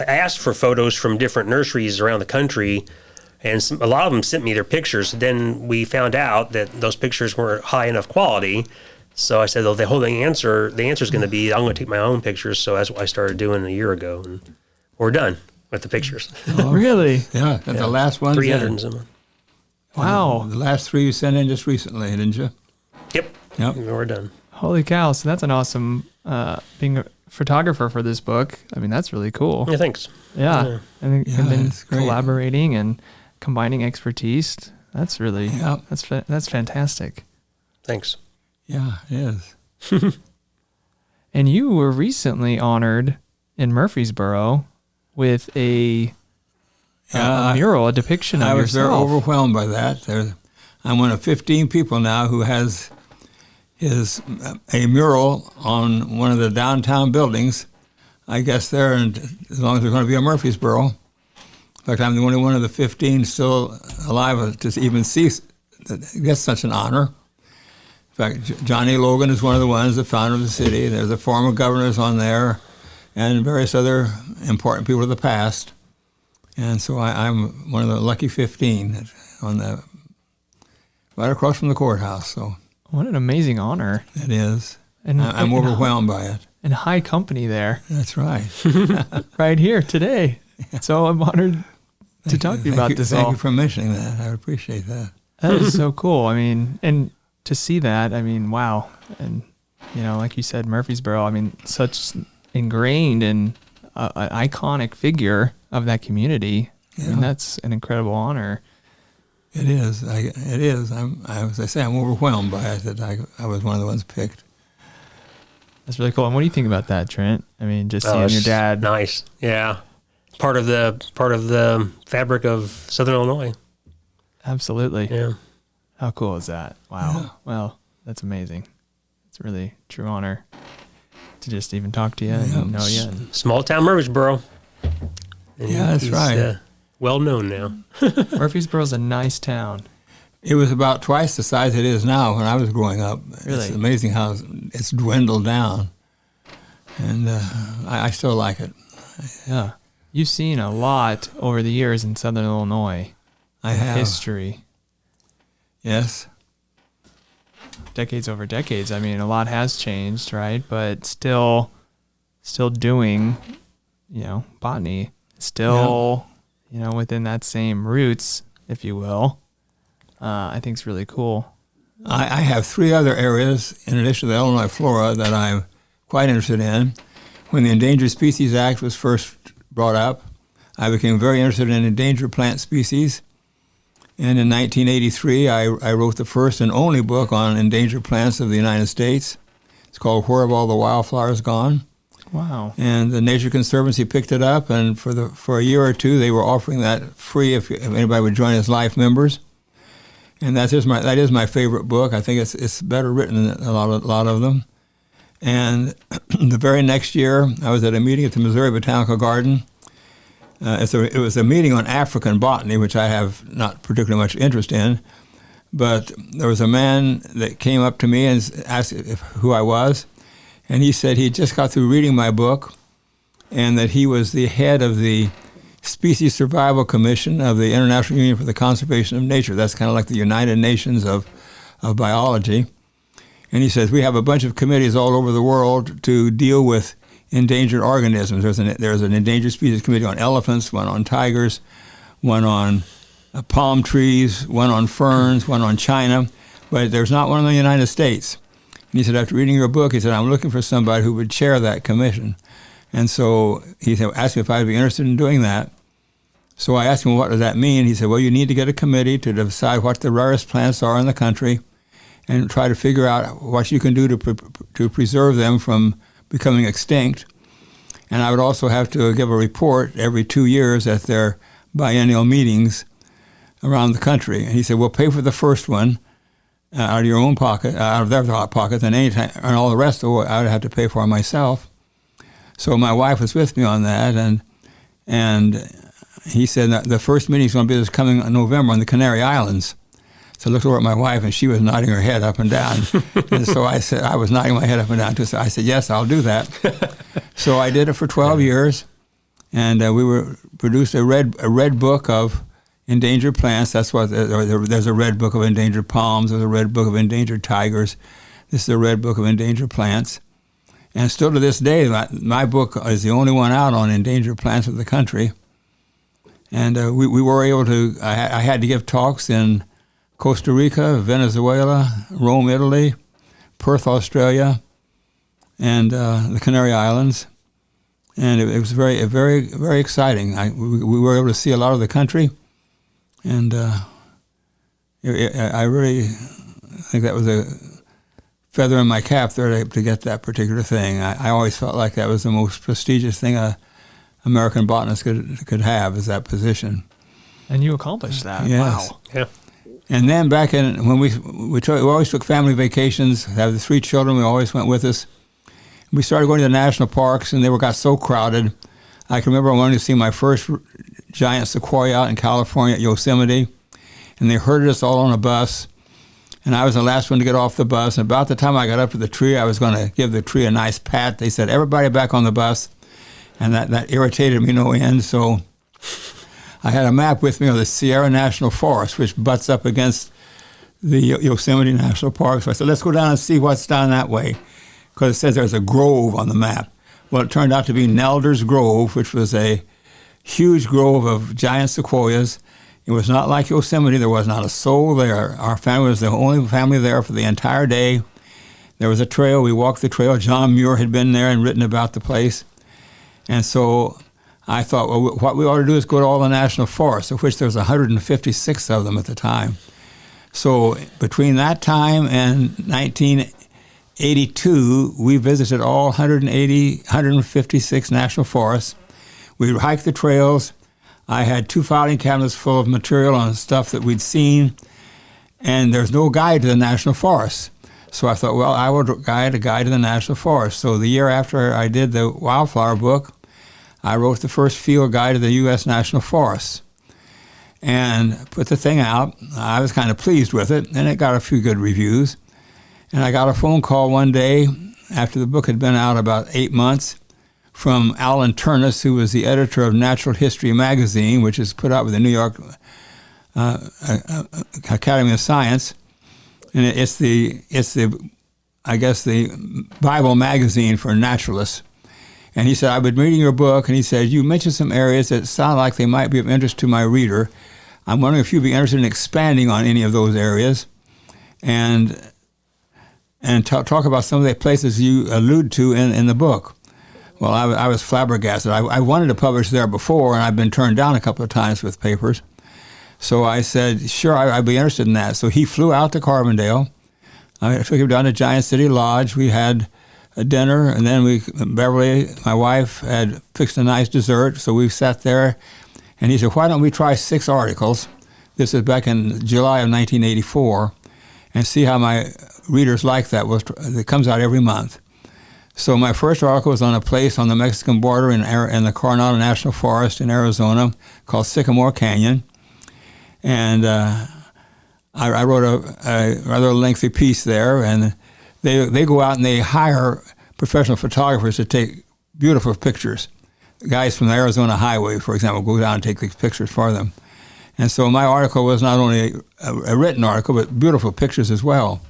asked for photos from different nurseries around the country, and a lot of them sent me their pictures. Then we found out that those pictures weren't high enough quality. So I said, well, the answer is going to be I'm going to take my own pictures. So that's what I started doing a year ago, and we're done with the pictures. Oh, really? Yeah, and the last one. 300 and some. Wow. The last 3 you sent in just recently, didn't you? Yep. We're done. Holy cow. So that's an awesome, being a photographer for this book. I mean, that's really cool. Yeah, thanks. Yeah. And then it's great. collaborating and combining expertise. That's really, that's fantastic. Thanks. Yeah, it is. And you were recently honored in Murphysboro with a mural, a depiction of yourself. I was very overwhelmed by that. I'm one of 15 people now who has a mural on one of the downtown buildings. I guess there, and as long as there's going to be a Murphysboro. In fact, I'm the only one of the 15 still alive to even see that gets such an honor. In fact, Johnny Logan is one of the ones, the founder of the city. There's the former governors on there, and various other important people of the past. And so I'm one of the lucky 15 right across from the courthouse. So what an amazing honor! It is. And I'm overwhelmed by it. And high company there. That's right. Right here today. So I'm honored to talk to you about this. Thank you for mentioning that. I appreciate that. That is so cool. I mean, and to see that, I mean, wow. And like you said, Murphysboro. I mean, such ingrained and an iconic figure of that community. Yeah. I mean, that's an incredible honor. It is. It is. As I say, I'm overwhelmed by it that I was one of the ones picked. That's really cool. And what do you think about that, Trent? I mean, just seeing your dad. Nice. Yeah. Part of the fabric of Southern Illinois. Absolutely. Yeah. How cool is that? Wow. Yeah. Well, that's amazing. It's a really true honor to just even talk to you and know you. Small town Murphysboro. Yeah, that's right. Well known now. Murphysboro's a nice town. It was about twice the size it is now when I was growing up. Really? It's amazing how it's dwindled down. And I still like it. Yeah. You've seen a lot over the years in Southern Illinois. I have. History. Yes. Decades over decades. I mean, a lot has changed, right? But still doing, botany. Still, within that same roots, if you will. I think it's really cool. I have 3 other areas in addition to the Illinois flora that I'm quite interested in. When the Endangered Species Act was first brought up, I became very interested in endangered plant species. And in 1983, I wrote the first and only book on endangered plants of the United States. It's called Where Have All the Wildflowers Gone? Wow. And the Nature Conservancy picked it up, and for a year or two, they were offering that free if anybody would join as life members. And that is my favorite book. I think it's better written than a lot of them. And the very next year, I was at a meeting at the Missouri Botanical Garden. It was a meeting on African botany, which I have not particularly much interest in. But there was a man that came up to me and asked who I was. And he said he just got through reading my book and that he was the head of the Species Survival Commission of the International Union for the Conservation of Nature. That's kind of like the United Nations of biology. And he says, we have a bunch of committees all over the world to deal with endangered organisms. There's an endangered species committee on elephants, one on tigers, one on palm trees, one on ferns, one on China, but there's not one in the United States. And he said, after reading your book, he said, I'm looking for somebody who would chair that commission. And so he said, asked me if I'd be interested in doing that. So I asked him, what does that mean? He said, well, you need to get a committee to decide what the rarest plants are in the country and try to figure out what you can do to preserve them from becoming extinct. And I would also have to give a report every 2 years at their biennial meetings around the country. And he said, we'll pay for the first one out of your own pocket, out of their pocket, and and all the rest of it I would have to pay for myself. So my wife was with me on that, and he said that the first meeting is going to be this coming November on the Canary Islands. So I looked over at my wife, and she was nodding her head up and down. And so I said, I was nodding my head up and down too. So I said, yes, I'll do that. So I did it for 12 years, and we produced a red book of endangered plants. That's what there's a red book of endangered palms. There's a red book of endangered tigers. This is a red book of endangered plants. And still to this day, my book is the only one out on endangered plants of the country. And we were able to. I had to give talks in Costa Rica, Venezuela, Rome, Italy, Perth, Australia, and the Canary Islands. And it was very, very, very exciting. We were able to see a lot of the country, and I really think that was a feather in my cap there to get that particular thing. I always felt like that was the most prestigious thing a American botanist could have, is that position. And you accomplished that. Yes. Wow. Yeah. And then back in when we always took family vacations. Have the 3 children. We always went with us. We started going to the national parks, and they got so crowded. I can remember wanting to see my first giant sequoia out in California at Yosemite, and they herded us all on a bus. And I was the last one to get off the bus. And about the time I got up to the tree, I was going to give the tree a nice pat. They said, everybody back on the bus. And that irritated me no end. So I had a map with me of the Sierra National Forest, which butts up against the Yosemite National Park. So I said, let's go down and see what's down that way, because it says there's a grove on the map. Well, it turned out to be Nelder's Grove, which was a huge grove of giant sequoias. It was not like Yosemite. There was not a soul there. Our family was the only family there for the entire day. There was a trail. We walked the trail. John Muir had been there and written about the place. And so I thought, well, what we ought to do is go to all the national forests, of which there was 156 of them at the time. So between that time and 1982, we visited all 156 national forests. We hiked the trails. I had 2 filing cabinets full of material on stuff that we'd seen, and there's no guide to the national forests. So I thought, well, I will guide a guide to the national forest. So the year after I did the wildflower book, I wrote the first field guide to the U.S. National Forests and put the thing out. I was kind of pleased with it, and it got a few good reviews. And I got a phone call one day after the book had been out about 8 months from Alan Turnus, who was the editor of Natural History magazine, which is put out with the New York Academy of Science. And it's the Bible magazine for naturalists. And he said, I've been reading your book, and he said, you mentioned some areas that sound like they might be of interest to my reader. I'm wondering if you'd be interested in expanding on any of those areas and talk about some of the places you allude to in the book. Well, I was flabbergasted. I wanted to publish there before, and I've been turned down a couple of times with papers. So I said, sure, I'd be interested in that. So he flew out to Carbondale. I took him down to Giant City Lodge. We had a dinner, and then Beverly, my wife, had fixed a nice dessert. So we sat there, and he said, why don't we try 6 articles? This is back in July of 1984, and see how my readers like that. It comes out every month. So my first article was on a place on the Mexican border in the Coronado National Forest in Arizona called Sycamore Canyon. And I wrote a rather lengthy piece there, and they go out and they hire professional photographers to take beautiful pictures. Guys from the Arizona Highway, for example, go down and take these pictures for them. And so my article was not only a written article, but beautiful pictures as well.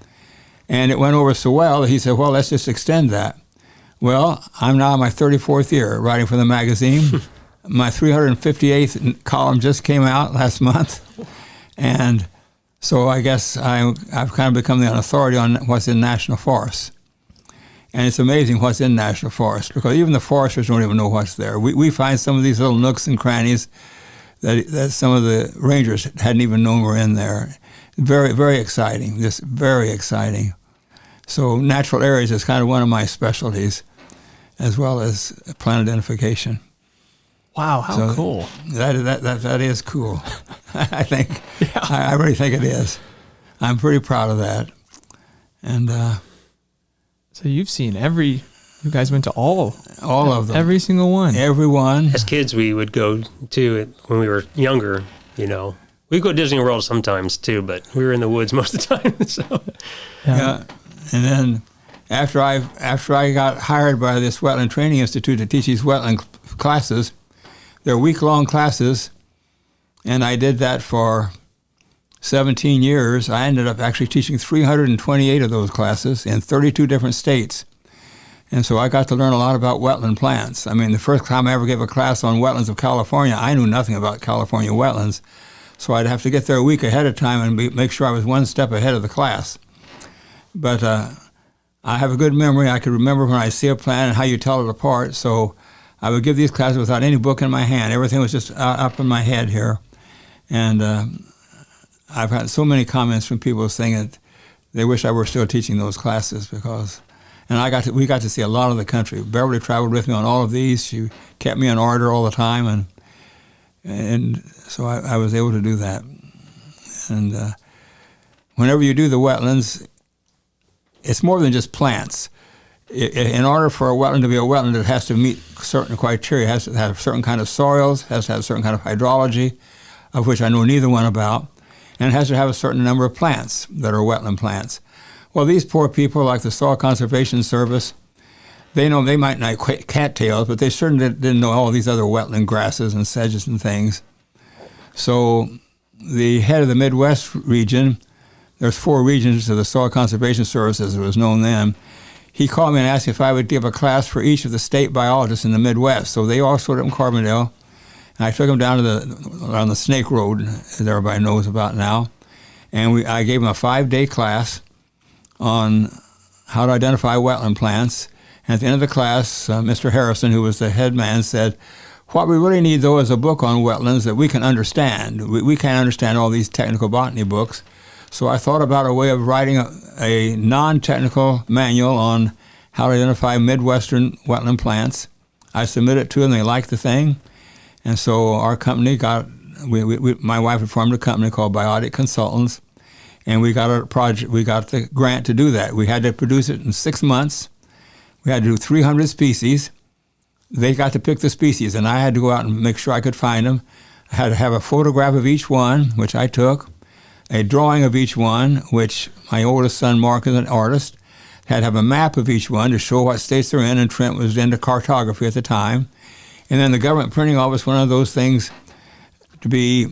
And it went over so well that he said, well, let's just extend that. Well, I'm now in my 34th year writing for the magazine. My 358th column just came out last month, and so I guess I've kind of become the authority on what's in national forests. And it's amazing what's in national forests, because even the foresters don't even know what's there. We find some of these little nooks and crannies that some of the rangers hadn't even known were in there. Very, very exciting, just very exciting. So natural areas is kind of one of my specialties, as well as plant identification. Wow, how cool. That is cool. I think. Yeah. I really think it is. I'm pretty proud of that. And so you've seen you guys went to all of them. Every single one. Every one. As kids, we would go to it when we were younger, We'd go to Disney World sometimes too, but we were in the woods most of the time. So. Yeah. And then after I got hired by this Wetland Training Institute to teach these wetland classes, they're week-long classes, and I did that for 17 years. I ended up actually teaching 328 of those classes in 32 different states. And so I got to learn a lot about wetland plants. I mean, the first time I ever gave a class on wetlands of California, I knew nothing about California wetlands. So I'd have to get there a week ahead of time and make sure I was one step ahead of the class. But I have a good memory. I could remember when I see a plant and how you tell it apart. So I would give these classes without any book in my hand. Everything was just up in my head here. And I've had so many comments from people saying that they wish I were still teaching those classes and we got to see a lot of the country. Beverly traveled with me on all of these. She kept me in order all the time, and so I was able to do that. And whenever you do the wetlands, it's more than just plants. In order for a wetland to be a wetland, it has to meet certain criteria. It has to have certain kind of soils, has to have a certain kind of hydrology, of which I know neither one about, and it has to have a certain number of plants that are wetland plants. Well, these poor people, like the Soil Conservation Service, they know they might not quite cattails, but they certainly didn't know all these other wetland grasses and sedges and things. So the head of the Midwest region, there's 4 regions of the Soil Conservation Service as it was known then, he called me and asked if I would give a class for each of the state biologists in the Midwest. So they all sort of in Carbondale. And I took them down on the Snake Road, as everybody knows about now. And I gave them a 5-day class on how to identify wetland plants. And at the end of the class, Mr. Harrison, who was the head man, said, what we really need, though, is a book on wetlands that we can understand. We can't understand all these technical botany books. So I thought about a way of writing a non-technical manual on how to identify Midwestern wetland plants. I submitted it to them. They liked the thing. And so our company my wife had formed a company called Biotic Consultants, and we got the grant to do that. We had to produce it in 6 months. We had to do 300 species. They got to pick the species, and I had to go out and make sure I could find them. I had to have a photograph of each one, which I took, a drawing of each one, which my oldest son, Mark, is an artist, had to have a map of each one to show what states they're in, and Trent was into cartography at the time. And then the government printing office, one of those things to be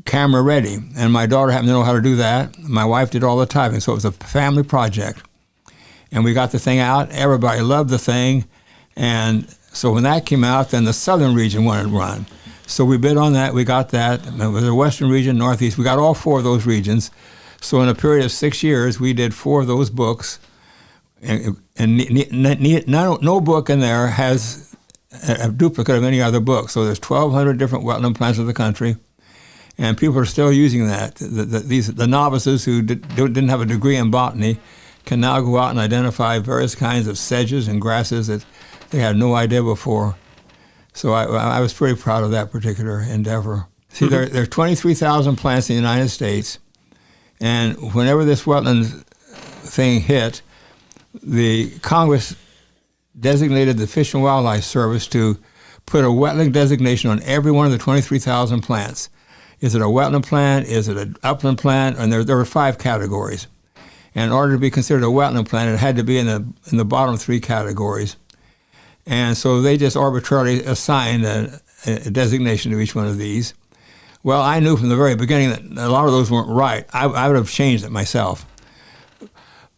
camera ready. And my daughter happened to know how to do that. My wife did all the typing, so it was a family project. And we got the thing out. Everybody loved the thing. And so when that came out, then the southern region wanted to run. So we bid on that. We got that. It was the western region, northeast. We got all 4 of those regions. So in a period of 6 years, we did 4 of those books. And no book in there has a duplicate of any other book. So there's 1,200 different wetland plants of the country. And people are still using that. The novices who didn't have a degree in botany can now go out and identify various kinds of sedges and grasses that they had no idea before. So I was pretty proud of that particular endeavor. See, there are 23,000 plants in the United States, and whenever this wetland thing hit, the Congress designated the Fish and Wildlife Service to put a wetland designation on every one of the 23,000 plants. Is it a wetland plant? Is it an upland plant? And there were 5 categories. And in order to be considered a wetland plant, it had to be in the bottom 3 categories. And so they just arbitrarily assigned a designation to each one of these. Well, I knew from the very beginning that a lot of those weren't right. I would have changed it myself.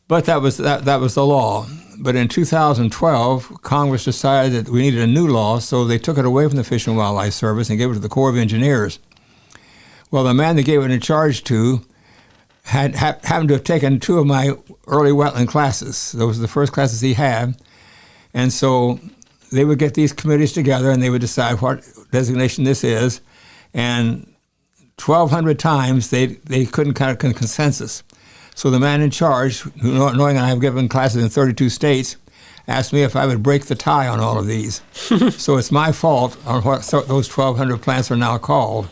But that was the law. But in 2012, Congress decided that we needed a new law, so they took it away from the Fish and Wildlife Service and gave it to the Corps of Engineers. Well, the man they gave it in charge to happened to have taken 2 of my early wetland classes. Those were the first classes he had. And so they would get these committees together and they would decide what designation this is. And 1,200 times they couldn't come to consensus. So the man in charge, knowing I have given classes in 32 states, asked me if I would break the tie on all of these. So it's my fault on what those 1,200 plants are now called.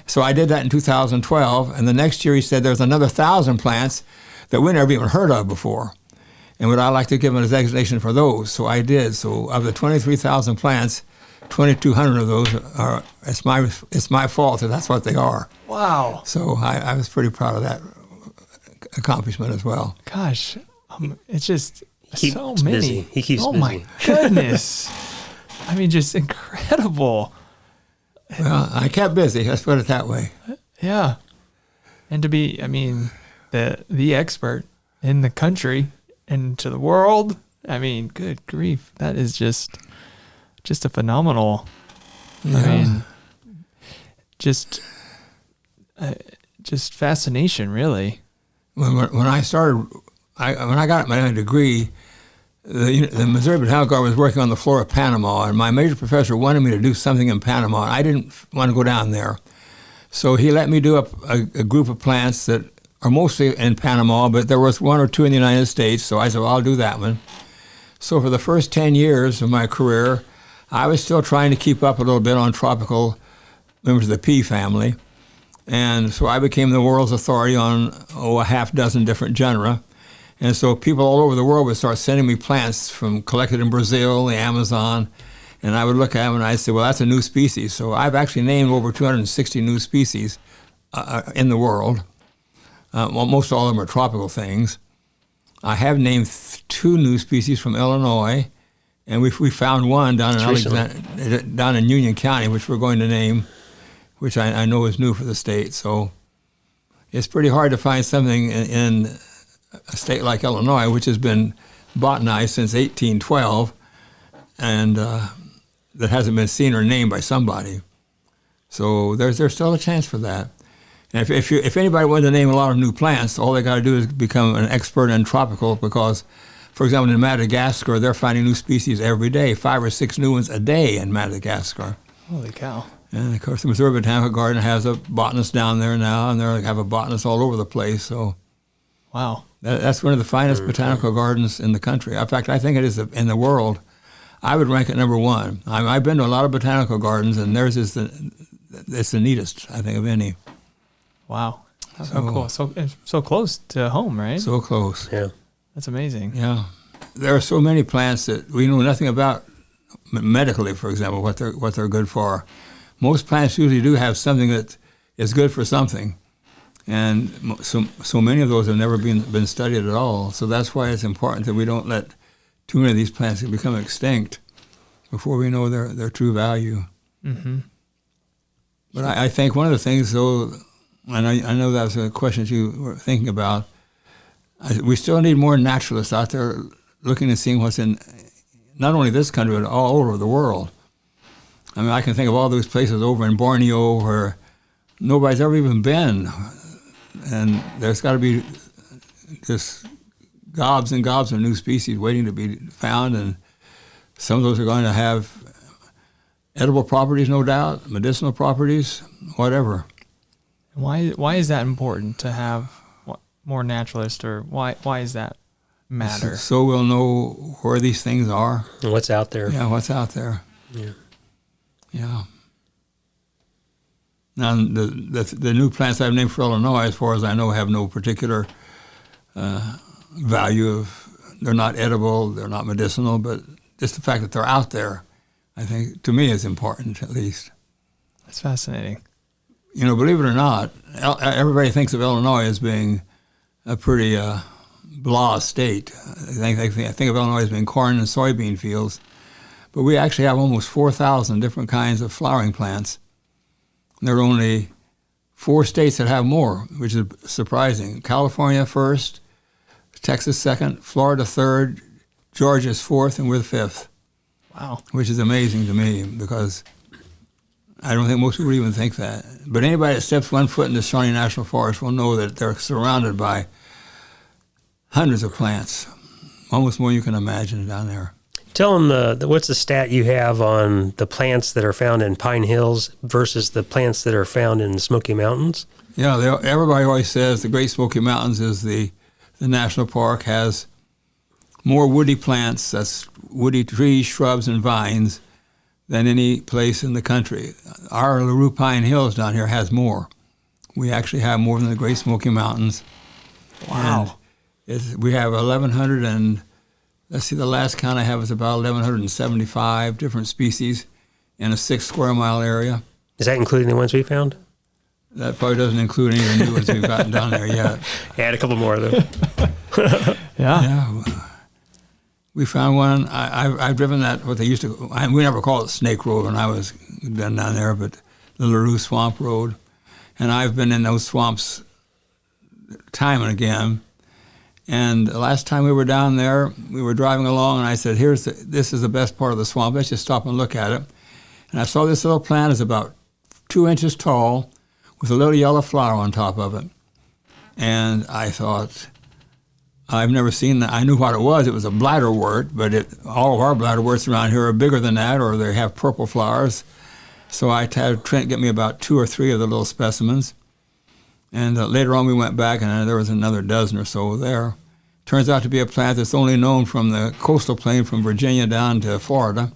So I did that in 2012, and the next year he said there's another 1,000 plants that we never even heard of before. And would I like to give him a designation for those? So I did. So of the 23,000 plants, 2,200 of those are, it's my fault that that's what they are. Wow. So I was pretty proud of that accomplishment as well. Gosh, it's just so keeps many. busy. He keeps oh busy. My goodness. I mean, just incredible. Well, I kept busy, let's put it that way. Yeah. And to be, I mean, the expert in the country and to the world, I mean, good grief. That is just a phenomenal, Yeah. I mean, just fascination, really. When I started, when I got my degree, the Missouri Botanical Garden was working on the floor of Panama, and my major professor wanted me to do something in Panama. I didn't want to go down there. So he let me do a group of plants that are mostly in Panama, but there was 1 or 2 in the United States, so I said, well, I'll do that one. So for the first 10 years of my career, I was still trying to keep up a little bit on tropical members of the pea family. And so I became the world's authority on, a half dozen different genera. And so people all over the world would start sending me plants from collected in Brazil, the Amazon, and I would look at them and I'd say, well, that's a new species. So I've actually named over 260 new species in the world. Well, most all of them are tropical things. I have named 2 new species from Illinois, and we found one down in Union County, which we're going to name, which I know is new for the state. So it's pretty hard to find something in a state like Illinois, which has been botanized since 1812, and that hasn't been seen or named by somebody. So there's still a chance for that. And if anybody wanted to name a lot of new plants, all they got to do is become an expert in tropical, because, for example, in Madagascar, they're finding new species every day, 5 or 6 new ones a day in Madagascar. Holy cow. And, of course, the Missouri Botanical Garden has a botanist down there now, and they have a botanist all over the place. So Wow. That's one of the finest botanical gardens in the country. In fact, I think it is in the world. I would rank it number 1. I've been to a lot of botanical gardens, and theirs is the neatest, I think, of any. Wow. That's so cool. So close to home, right? So close. Yeah. That's amazing. Yeah. There are so many plants that we know nothing about medically, for example, what they're good for. Most plants usually do have something that is good for something. And so many of those have never been studied at all. So that's why it's important that we don't let too many of these plants become extinct before we know their true value. Mm-hmm. But I think one of the things, though, and I know that was a question that you were thinking about, we still need more naturalists out there looking and seeing what's in not only this country, but all over the world. I mean, I can think of all those places over in Borneo where nobody's ever even been. And there's got to be just gobs and gobs of new species waiting to be found, and some of those are going to have edible properties, no doubt, medicinal properties, whatever. Why is that important to have more naturalists, or why does that matter? So we'll know where these things are. What's out there. Yeah, what's out there. Yeah. Yeah. Now, the new plants I've named for Illinois, as far as I know, have no particular value they're not edible, they're not medicinal, but just the fact that they're out there, I think, to me, is important, at least. That's fascinating. You know, believe it or not, everybody thinks of Illinois as being a pretty blah state. I think of Illinois as being corn and soybean fields, but we actually have almost 4,000 different kinds of flowering plants. There are only 4 states that have more, which is surprising. California first, Texas second, Florida third, Georgia's 4th and we're the 5th. Wow. Which is amazing to me because I don't think most people even think that. But anybody that steps 1 foot in the Shawnee National Forest will know that they're surrounded by hundreds of plants, almost more than you can imagine down there. Tell them what's the stat you have on the plants that are found in Pine Hills versus the plants that are found in the Smoky Mountains? Yeah, everybody always says the Great Smoky Mountains is the national park, has more woody plants, that's woody trees, shrubs, and vines, than any place in the country. Our LaRue Pine Hills down here has more. We actually have more than the Great Smoky Mountains. Wow. And we have 1,100 and, let's see, the last count I have is about 1,175 different species in a 6 square mile area. Is that including the ones we found? That probably doesn't include any of the new ones we've gotten down there yet. Add a couple more, though. Yeah. We found one. I've driven that, what they used to, we never called it Snake Road when I was been down there, but the LaRue Swamp Road. And I've been in those swamps time and again. And the last time we were down there, we were driving along, and I said, this is the best part of the swamp. Let's just stop and look at it. And I saw this little plant is about 2 inches tall with a little yellow flower on top of it. And I thought, I've never seen that. I knew what it was. It was a bladderwort, but all of our bladderworts around here are bigger than that, or they have purple flowers. So I had Trent get me about 2 or 3 of the little specimens. And later on we went back, and there was another dozen or so there. Turns out to be a plant that's only known from the coastal plain from Virginia down to Florida.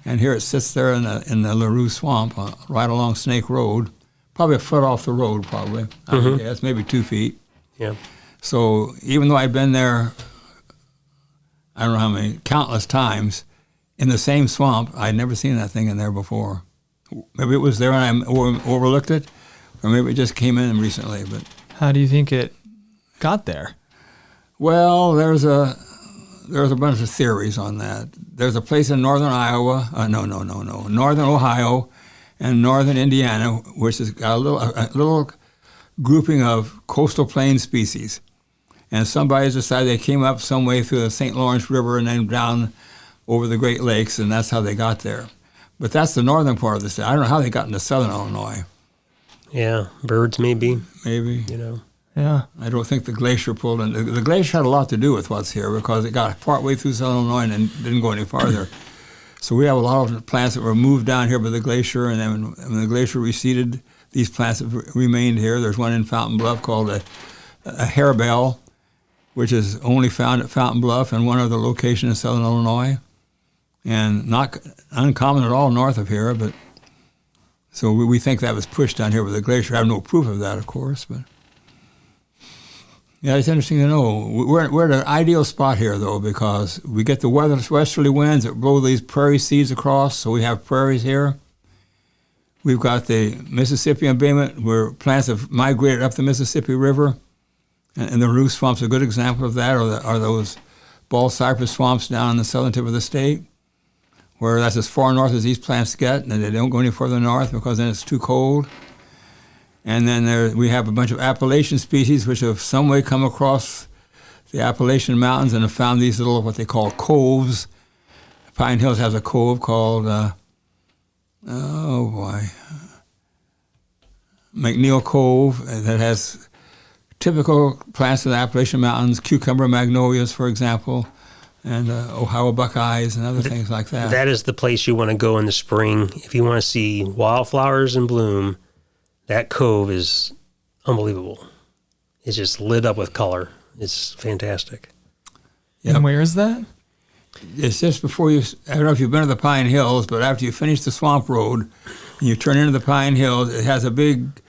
And here it sits there in the LaRue Swamp, right along Snake Road, probably a foot off the road, probably. I would guess, maybe 2 feet. Yeah. So even though I'd been there, I don't know how many, countless times, in the same swamp, I'd never seen that thing in there before. Maybe it was there and I overlooked it, or maybe it just came in recently. But How do you think it got there? well, there's a bunch of theories on that. There's a place in northern Iowa, northern Ohio, and northern Indiana, which has got a little grouping of coastal plain species. And somebody's decided they came up some way through the St. Lawrence River and then down over the Great Lakes, and that's how they got there. But that's the northern part of the state. I don't know how they got into southern Illinois. Yeah, birds maybe, Maybe. Yeah. I don't think the glacier pulled in. The glacier had a lot to do with what's here because it got partway through southern Illinois and then didn't go any farther. So we have a lot of plants that were moved down here by the glacier, and then when the glacier receded, these plants have remained here. There's one in Fountain Bluff called a harebell, which is only found at Fountain Bluff and one other location in southern Illinois, and not uncommon at all north of here. But so we think that was pushed down here with the glacier. I have no proof of that, of course, but yeah, it's interesting to know. We're at an ideal spot here, though, because we get the westerly winds that blow these prairie seeds across, so we have prairies here. We've got the Mississippi embayment where plants have migrated up the Mississippi River, and the LaRue Swamp's a good example of that, are those ball cypress swamps down in the southern tip of the state, where that's as far north as these plants get, and they don't go any further north because then it's too cold. And then we have a bunch of Appalachian species which have some way come across the Appalachian Mountains and have found these little, what they call coves. Pine Hills has a cove called, McNeil Cove, that has typical plants of the Appalachian Mountains, cucumber magnolias, for example, and Ohio buckeyes and other things like that. That is the place you want to go in the spring. If you want to see wildflowers in bloom, that cove is unbelievable. It's just lit up with color. It's fantastic. Yep. And where is that? It's just before you, I don't know if you've been to the Pine Hills, but after you finish the Swamp Road and you turn into the Pine Hills, it has a big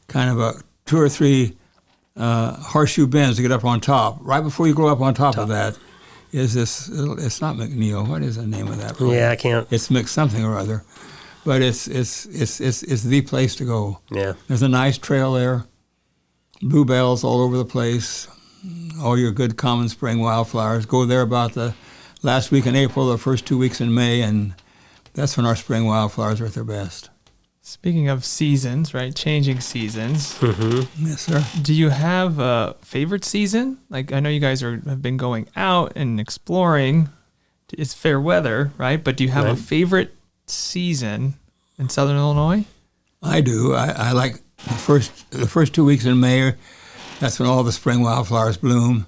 kind of a 2 or 3 horseshoe bends to get up on top. Right before you go up on top of that is this, it's not McNeil. What is the name of that place? Yeah, I can't. It's something or other. But it's the place to go. Yeah. There's a nice trail there, bluebells all over the place, all your good common spring wildflowers. Go there about the last week in April, the first 2 weeks in May, and that's when our spring wildflowers are at their best. Speaking of seasons, right? Changing seasons. Mm-hmm. Yes, sir. Do you have a favorite season? Like, I know you guys have been going out and exploring. it's fair weather, right? But do you have a favorite season in Southern Illinois? I do. I like the first 2 weeks in May. That's when all the spring wildflowers bloom.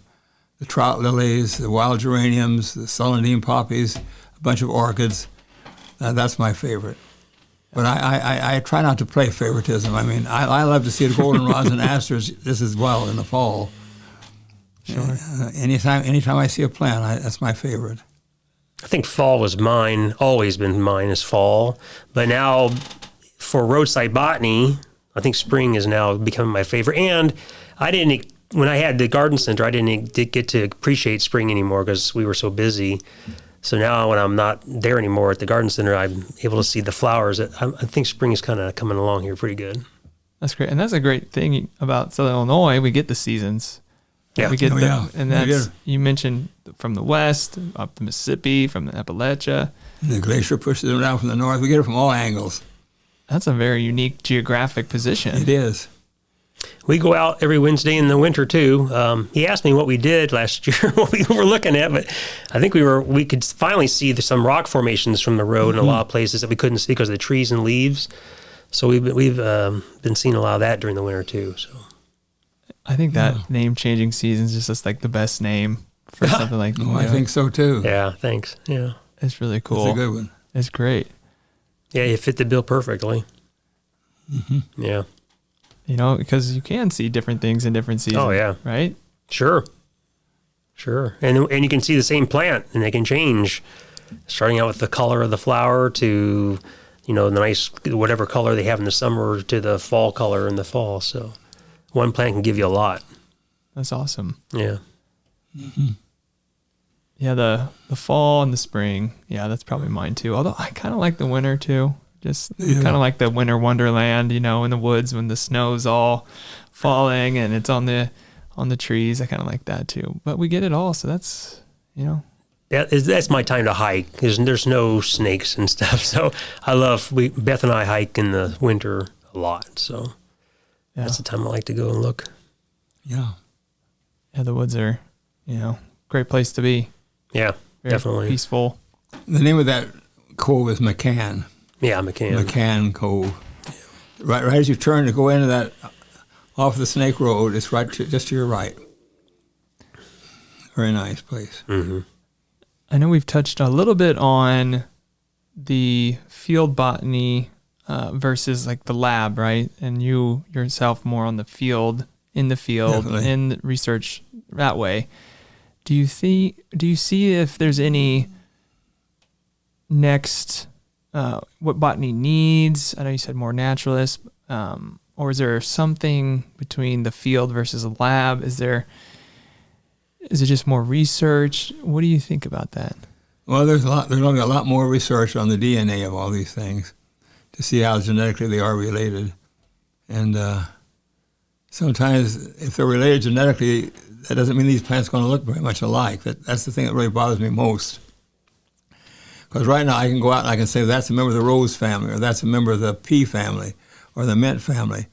The trout lilies, the wild geraniums, the celandine poppies, a bunch of orchids. That's my favorite. But I try not to play favoritism. I mean, I love to see the goldenrods and asters just as well in the fall. Sure. Anytime I see a plant, that's my favorite. I think fall was mine, always been mine is fall. But now for Roadside Botany, I think spring is now becoming my favorite. And when I had the garden center, I didn't get to appreciate spring anymore because we were so busy. So now when I'm not there anymore at the garden center, I'm able to see the flowers. I think spring is kind of coming along here pretty good. That's great. And that's a great thing about Southern Illinois. We get the seasons. Yeah. We get and that's, you mentioned from the west, up the Mississippi, from the Appalachia. And the glacier pushes them down from the north. We get it from all angles. That's a very unique geographic position. It is. We go out every Wednesday in the winter too. He asked me what we did last year, what we were looking at, but I think we could finally see some rock formations from the road in a lot of places that we couldn't see because of the trees and leaves. So we've been seeing a lot of that during the winter too. So I think that name changing season is just like the best name for something like that. I think so too. Yeah, thanks. Yeah, it's really cool. It's a good one. It's great. Yeah, you fit the bill perfectly. Mm-hmm. Yeah. Because you can see different things in different seasons. Oh, yeah. Right? Sure. And you can see the same plant, and they can change, starting out with the color of the flower to, the nice, whatever color they have in the summer to the fall color in the fall. So one plant can give you a lot. That's awesome. Yeah. Mm-hmm. Yeah, the fall and the spring. Yeah, that's probably mine too. Although I kind of like the winter too. Just kind of like the winter wonderland, in the woods when the snow's all falling and it's on the trees. I kind of like that too. But we get it all, so that's, That's my time to hike. There's no snakes and stuff. So Beth and I hike in the winter a lot. So that's the time I like to go and look. Yeah. Yeah, the woods are, great place to be. Yeah, Very definitely. peaceful. The name of that cove is McCann. Yeah, McCann. McCann Cove. Right as you turn to go into that, off the Snake Road, it's just to your right. Very nice place. Mm-hmm. I know we've touched a little bit on the field botany versus like the lab, right? And you yourself more on the field, Definitely. in research that way. Do you see if there's any next what botany needs? I know you said more naturalist, or is there something between the field versus a lab? Is it just more research? What do you think about that? Well, there's going to be a lot more research on the DNA of all these things to see how genetically they are related. And sometimes if they're related genetically, that doesn't mean these plants are going to look very much alike. That's the thing that really bothers me most. Because right now I can go out and I can say that's a member of the rose family, or that's a member of the pea family, or the mint family.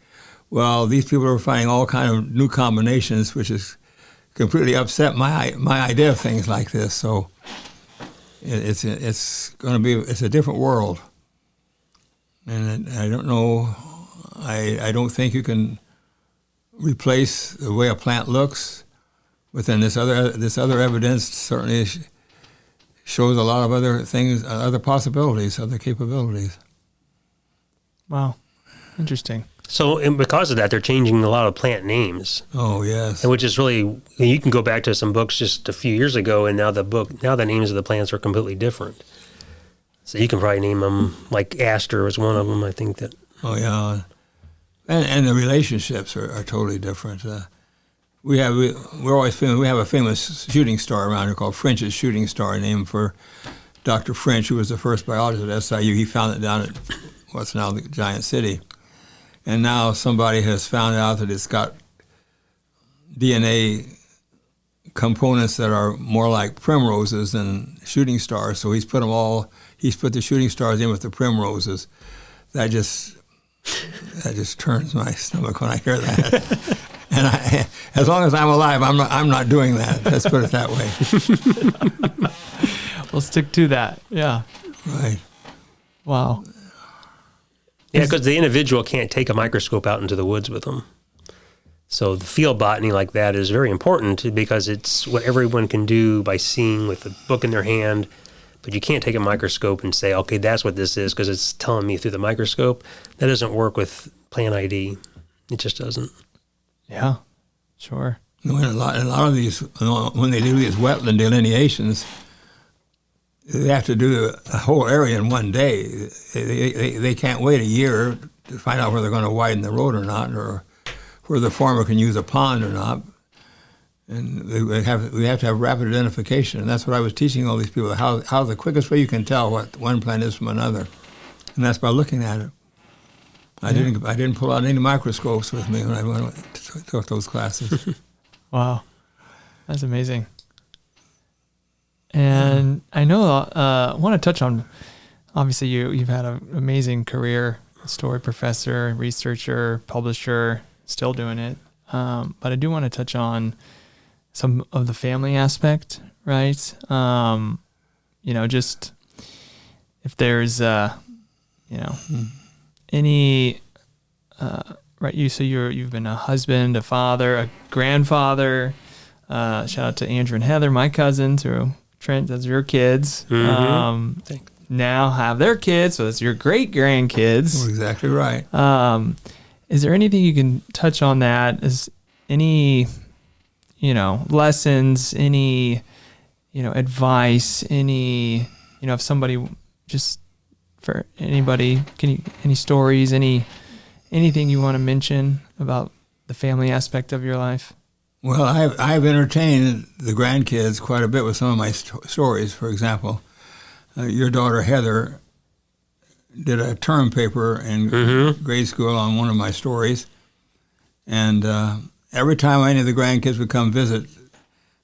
Well, these people are finding all kind of new combinations, which has completely upset my idea of things like this. So it's a different world, and I don't know. I don't think you can replace the way a plant looks, but then this other evidence certainly shows a lot of other things, other possibilities, other capabilities. Wow, interesting. So, and because of that, they're changing a lot of plant names. Oh, yes. Which is really, you can go back to some books just a few years ago, and now the names of the plants are completely different. So you can probably name them, like aster was one of them, I think that. Oh, yeah. And the relationships are totally different. We're always famous. We have a famous shooting star around here called French's Shooting Star, named for Dr. French, who was the first biologist at SIU. He found it down at what's now the Giant City. And now somebody has found out that it's got DNA components that are more like primroses than shooting stars. So he's put the shooting stars in with the primroses. That just turns my stomach when I hear that. And as long as I'm alive, I'm not doing that. Let's put it that way. We'll stick to that. Yeah. Right. Wow. Yeah, because the individual can't take a microscope out into the woods with them. So the field botany like that is very important because it's what everyone can do by seeing with a book in their hand. But you can't take a microscope and say, okay, that's what this is because it's telling me through the microscope. That doesn't work with plant ID. It just doesn't. Yeah, sure. When a lot of these, when they do these wetland delineations, they have to do a whole area in one day. They can't wait a year to find out whether they're going to widen the road or not, or whether the farmer can use a pond or not. And we have to have rapid identification, and that's what I was teaching all these people, how the quickest way you can tell what one plant is from another, and that's by looking at it. I didn't pull out any microscopes with me when I took those classes. Wow, that's amazing. And I know I want to touch on, obviously you've had an amazing career, story professor, researcher, publisher, still doing it. But I do want to touch on some of the family aspect, right? Just if there's, any, right? You've been a husband, a father, a grandfather. Shout out to Andrew and Heather, my cousins, who Trent, those are your kids. Mm-hmm. Now have their kids, so that's your great grandkids. You're exactly right. Is there anything you can touch on that? Is any, lessons, any, advice, any, if somebody, just for anybody, any stories, anything you want to mention about the family aspect of your life? Well, I've entertained the grandkids quite a bit with some of my stories. For example, your daughter Heather did a term paper in grade school on one of my stories, and every time any of the grandkids would come visit,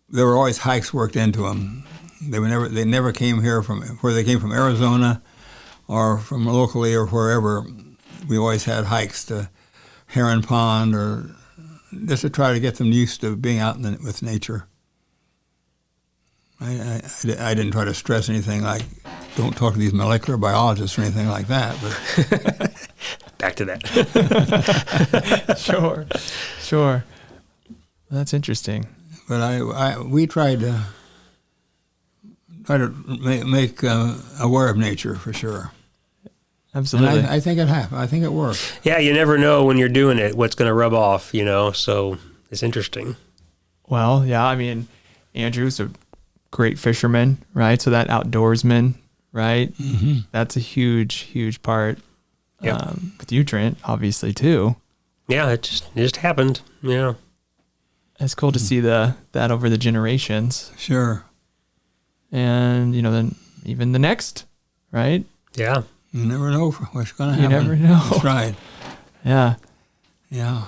there were always hikes worked into them. They never came here from where they came from, Arizona, or from locally or wherever. We always had hikes to Heron Pond, or just to try to get them used to being out with nature. I didn't try to stress anything like, don't talk to these molecular biologists or anything like that. But back to that. Sure. That's interesting. But we tried to make aware of nature for sure. Absolutely. And I think it happened. I think it worked. Yeah, you never know when you're doing it what's going to rub off, so it's interesting. Well, yeah, I mean, Andrew's a great fisherman, right? So that outdoorsman, right? Mm-hmm. That's a huge, huge part. Yep. With you, Trent, obviously, too. Yeah, it just happened, yeah. It's cool to see that over the generations. Sure. And, then even the next, right? Yeah. You never know what's going to happen. You never know. That's right. Yeah. Yeah.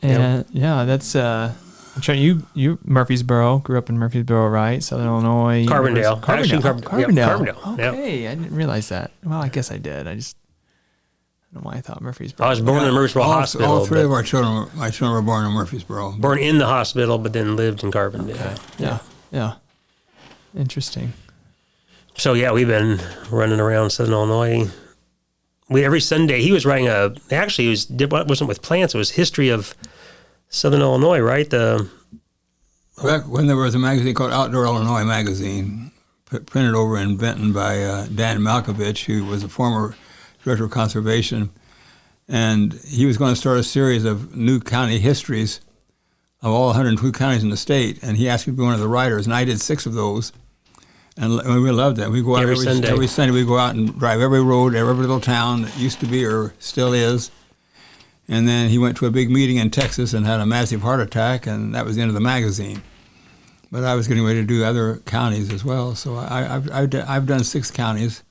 And that's Trent, you Murphysboro, grew up in Murphysboro, right? Southern Illinois. Carbondale. Carbondale. Carbondale. Okay, I didn't realize that. Well, I guess I did. I don't know why I thought Murphysboro. I was born in Murphysboro Hospital. All three of my children were born in Murphysboro. Born in the hospital, but then lived in Carbondale. Okay. Yeah. Interesting. So yeah, we've been running around Southern Illinois. Every Sunday he was writing it wasn't with plants, it was history of Southern Illinois, right? Back when there was a magazine called Outdoor Illinois Magazine, printed over in Benton by Dan Malkovich, who was a former director of conservation, and he was going to start a series of new county histories of all 102 counties in the state, and he asked me to be one of the writers, and I did 6 of those. And we loved that. We go out every Sunday. We go out and drive every road, every little town that used to be or still is. And then he went to a big meeting in Texas and had a massive heart attack, and that was the end of the magazine. But I was getting ready to do other counties as well, so I've done 6 counties.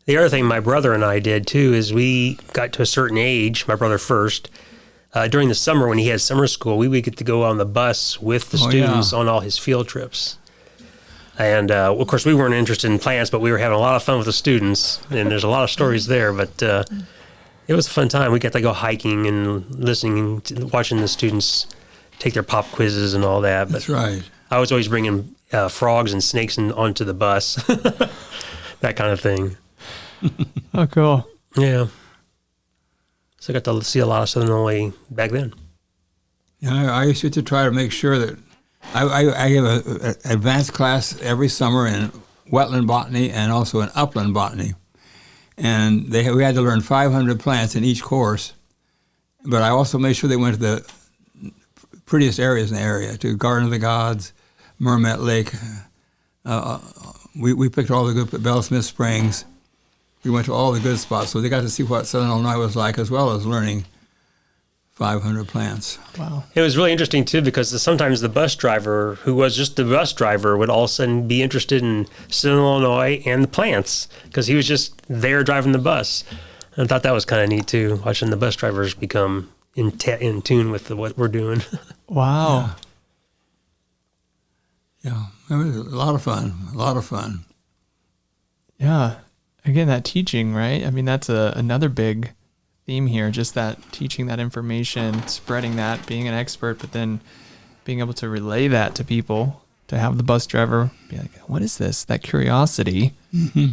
The other thing my brother and I did too is we got to a certain age. My brother first. During the summer when he had summer school, we would get to go on the bus with the students on all his field trips. And, of course, we weren't interested in plants, but we were having a lot of fun with the students, and there's a lot of stories there. But it was a fun time. We got to go hiking and watching the students take their pop quizzes and all that. But That's right. I was always bringing frogs and snakes onto the bus, that kind of thing. Oh, cool. Yeah. So I got to see a lot of Southern Illinois back then. Yeah, I used to try to make sure that I give an advanced class every summer in wetland botany and also in upland botany. And we had to learn 500 plants in each course. But I also made sure they went to the prettiest areas in the area, to Garden of the Gods, Mermet Lake. We picked all the good, Bell Smith Springs. We went to all the good spots, so they got to see what Southern Illinois was like, as well as learning 500 plants. Wow. It was really interesting, too, because sometimes the bus driver, who was just the bus driver, would all of a sudden be interested in Southern Illinois and the plants, because he was just there driving the bus. And I thought that was kind of neat, too, watching the bus drivers become in tune with what we're doing. Wow. Yeah, it was a lot of fun, Yeah. Again, that teaching, right? I mean, that's another big theme here, just that teaching that information, spreading that, being an expert, but then being able to relay that to people, to have the bus driver be like, what is this? That curiosity. Mm-hmm.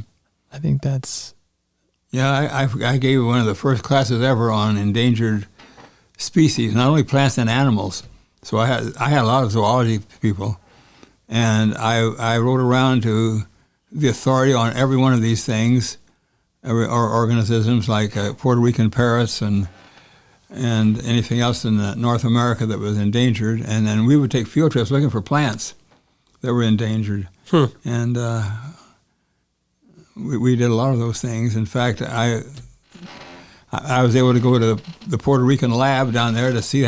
I think that's... Yeah, I gave one of the first classes ever on endangered species, not only plants and animals. So I had a lot of zoology people, and I wrote around to the authority on every one of these things, or organisms like Puerto Rican parrots and anything else in North America that was endangered, and then we would take field trips looking for plants that were endangered, and we did a lot of those things. In fact, I was able to go to the Puerto Rican lab down there to see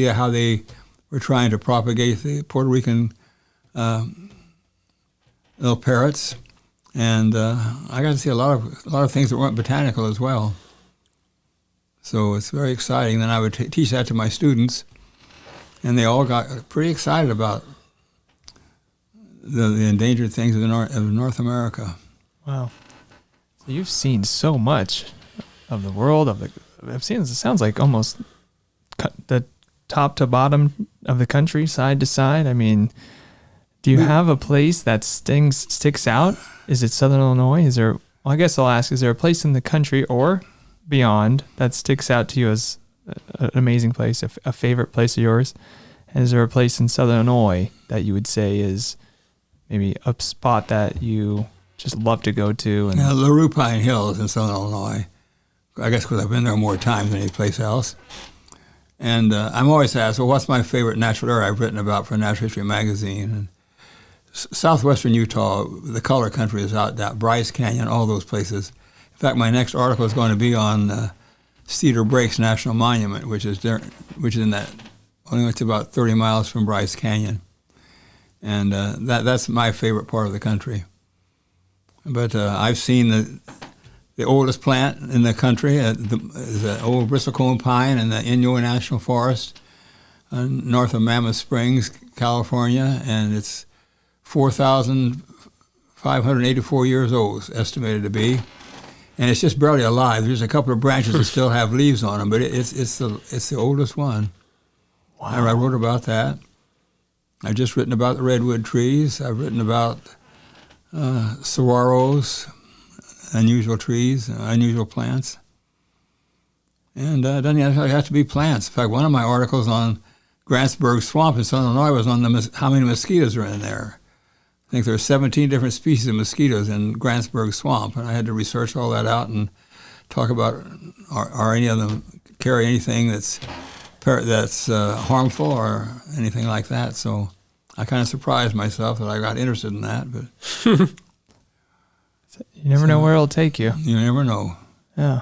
how they were trying to propagate the Puerto Rican little parrots. And I got to see a lot of things that weren't botanical as well. So it's very exciting. Then I would teach that to my students, and they all got pretty excited about the endangered things of North America. Wow. So you've seen so much of the world, it sounds like almost the top to bottom of the country, side to side. I mean, do you have a place that sticks out? Is it Southern Illinois? I guess I'll ask, is there a place in the country or beyond that sticks out to you as an amazing place, a favorite place of yours? And is there a place in Southern Illinois that you would say is maybe a spot that you just love to go to? And LaRue Pine Hills in Southern Illinois. I guess because I've been there more times than any place else. And I'm always asked, well, what's my favorite natural area I've written about for Natural History Magazine? And southwestern Utah, the color country is out that Bryce Canyon, all those places. In fact, my next article is going to be on Cedar Breaks National Monument, which is in that only it's about 30 miles from Bryce Canyon, and that's my favorite part of the country. But I've seen the oldest plant in the country, the old bristlecone pine in the Inyo National Forest, north of Mammoth Springs, California, and it's 4,584 years old, estimated to be, and it's just barely alive. There's a couple of branches that still have leaves on them, but it's the oldest one. Wow. I wrote about that. I've just written about the redwood trees. I've written about saguaros, unusual trees, unusual plants, and it doesn't have to be plants. In fact, one of my articles on Grantsburg Swamp in Southern Illinois was on how many mosquitoes are in there. I think there are 17 different species of mosquitoes in Grantsburg Swamp, and I had to research all that out and talk about are any of them carry anything that's harmful or anything like that. So I kind of surprised myself that I got interested in that. But you never know where it'll take you. You never know. Yeah.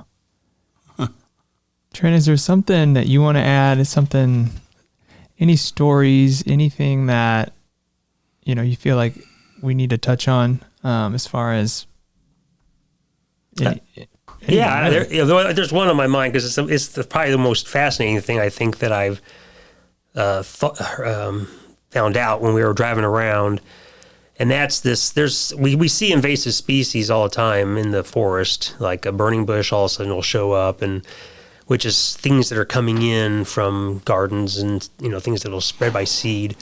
Trent, is there something that you want to add? Any stories, anything that you feel like we need to touch on as far as there's one on my mind because it's probably the most fascinating thing I think that I've found out when we were driving around, and that's this. We see invasive species all the time in the forest, like a burning bush all of a sudden will show up, and which is things that are coming in from gardens and, things that will spread by seed.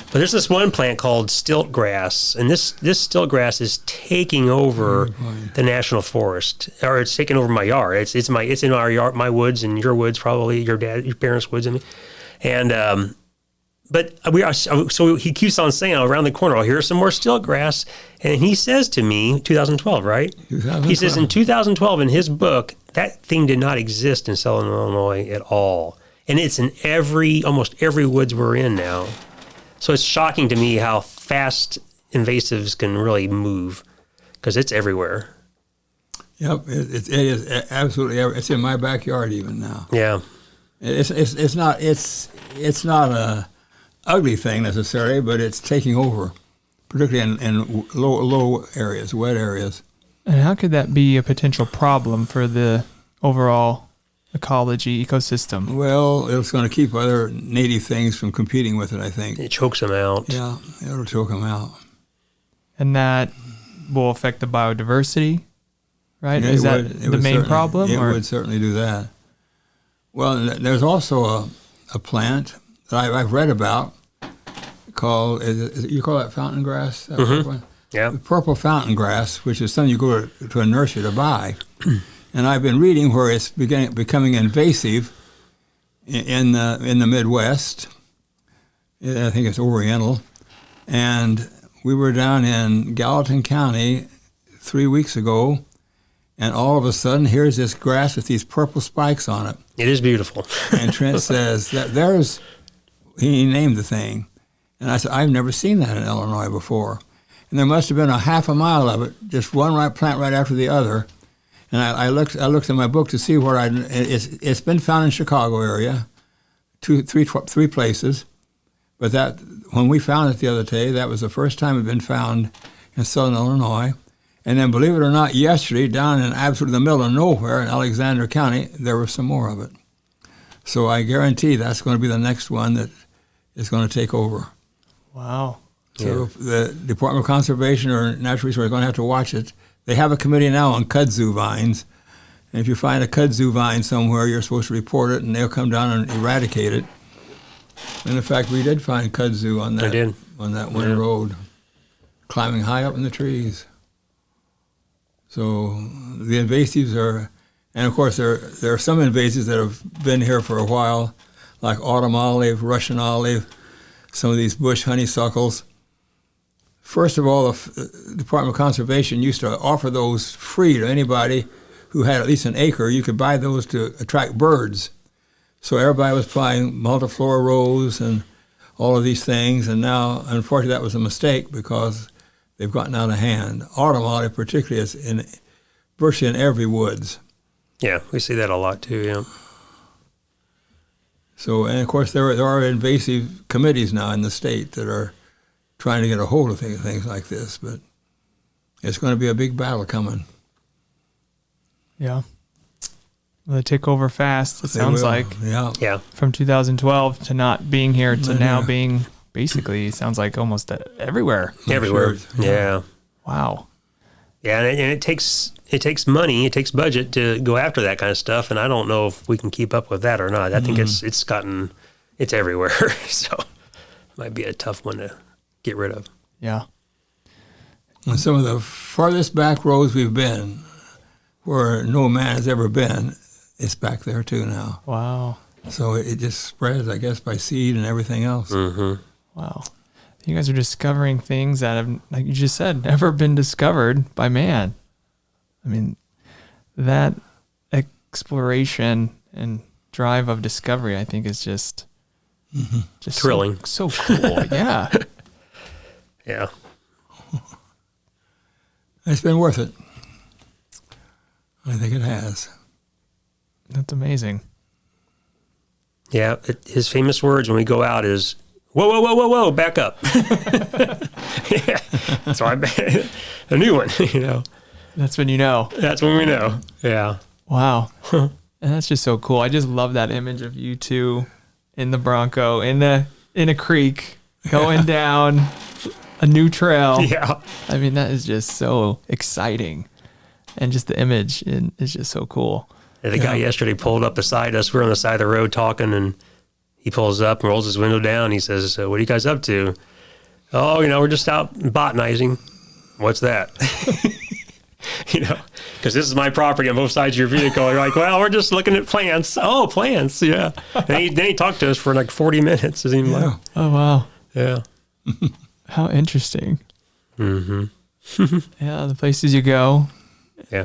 But there's this one plant called stilt grass, and this stilt grass is taking over the national forest, or it's taking over my yard. It's in our yard, my woods, and your woods, probably your parents' woods, and but so he keeps on saying, around the corner, oh, here's some more stilt grass. And he says to me, 2012, right? 2012. He says in 2012 in his book, that thing did not exist in Southern Illinois at all. And it's in almost every woods we're in now. So it's shocking to me how fast invasives can really move, because it's everywhere. Yep, it is absolutely. It's in my backyard even now. Yeah, it's not a ugly thing necessarily, but it's taking over, particularly in low areas, wet areas. And how could that be a potential problem for the overall ecology, ecosystem? Well, it's going to keep other native things from competing with it, I think. it chokes them out. Yeah, it'll choke them out. And that will affect the biodiversity, right? Yeah, Is that the main problem? It would certainly do that. Well, there's also a plant that I've read about called, you call that fountain grass? Yeah. The purple fountain grass, which is something you go to a nursery to buy. And I've been reading where it's becoming invasive in the Midwest. I think it's Oriental. And we were down in Gallatin County 3 weeks ago, and all of a sudden, here's this grass with these purple spikes on it. It is beautiful. And Trent says that he named the thing. And I said, I've never seen that in Illinois before. And there must have been a half a mile of it, just one plant right after the other. And I looked in my book to see where it's been found in Chicago area, three places. But that, when we found it the other day, that was the first time it had been found in Southern Illinois. And then, believe it or not, yesterday, down in absolutely the middle of nowhere in Alexander County, there was some more of it. So I guarantee that's going to be the next one that is going to take over. Wow. So the Department of Conservation or Natural Resources are going to have to watch it. They have a committee now on kudzu vines. And if you find a kudzu vine somewhere, you're supposed to report it, and they'll come down and eradicate it. And in fact, we did find kudzu on that one road, climbing high up in the trees. So the invasives are, and of course there are some invasives that have been here for a while, like autumn olive, Russian olive, some of these bush honeysuckles. First of all, the Department of Conservation used to offer those free to anybody who had at least an acre. You could buy those to attract birds. So everybody was buying multiflora rose and all of these things, and now, unfortunately, that was a mistake because they've gotten out of hand. Autumn olive particularly is virtually in every woods. Yeah, we see that a lot too, yeah. So, and of course, there are invasive committees now in the state that are trying to get a hold of things like this, but it's going to be a big battle coming. Yeah. Well, they take over fast, it sounds like. Yeah. From 2012 to not being here to now being basically, it sounds like almost everywhere. Everywhere, Sure. yeah. Wow. Yeah, and it takes money, it takes budget to go after that kind of stuff, and I don't know if we can keep up with that or not. I think it's everywhere, so it might be a tough one to get rid of. Yeah. And some of the farthest back roads we've been, where no man has ever been, it's back there too now. Wow. So it just spreads, I guess, by seed and everything else. Mm-hmm. Wow. You guys are discovering things that have, like you just said, never been discovered by man. I mean, that exploration and drive of discovery, I think, is just Thrilling. So cool. Yeah. Yeah. It's been worth it. I think it has. That's amazing. Yeah, his famous words when we go out is, whoa, whoa, whoa, whoa, whoa, back up. Yeah, so a new one, That's when you know. That's when we know, yeah. Wow. And that's just so cool. I just love that image of you two in the Bronco, in a creek, going down a new trail. Yeah. I mean, that is just so exciting. And just the image is just so cool. The guy yesterday pulled up beside us. We're on the side of the road talking, and he pulls up and rolls his window down. He says, "What are you guys up to?" "Oh, we're just out botanizing." "What's that?" Because this is my property on both sides of your vehicle. You're like, "Well, we're just looking at plants." "Oh, plants, yeah." And then he talked to us for like 40 minutes. It seemed like. Oh, wow. Yeah. How interesting. Mm-hmm. Yeah, the places you go. Yeah.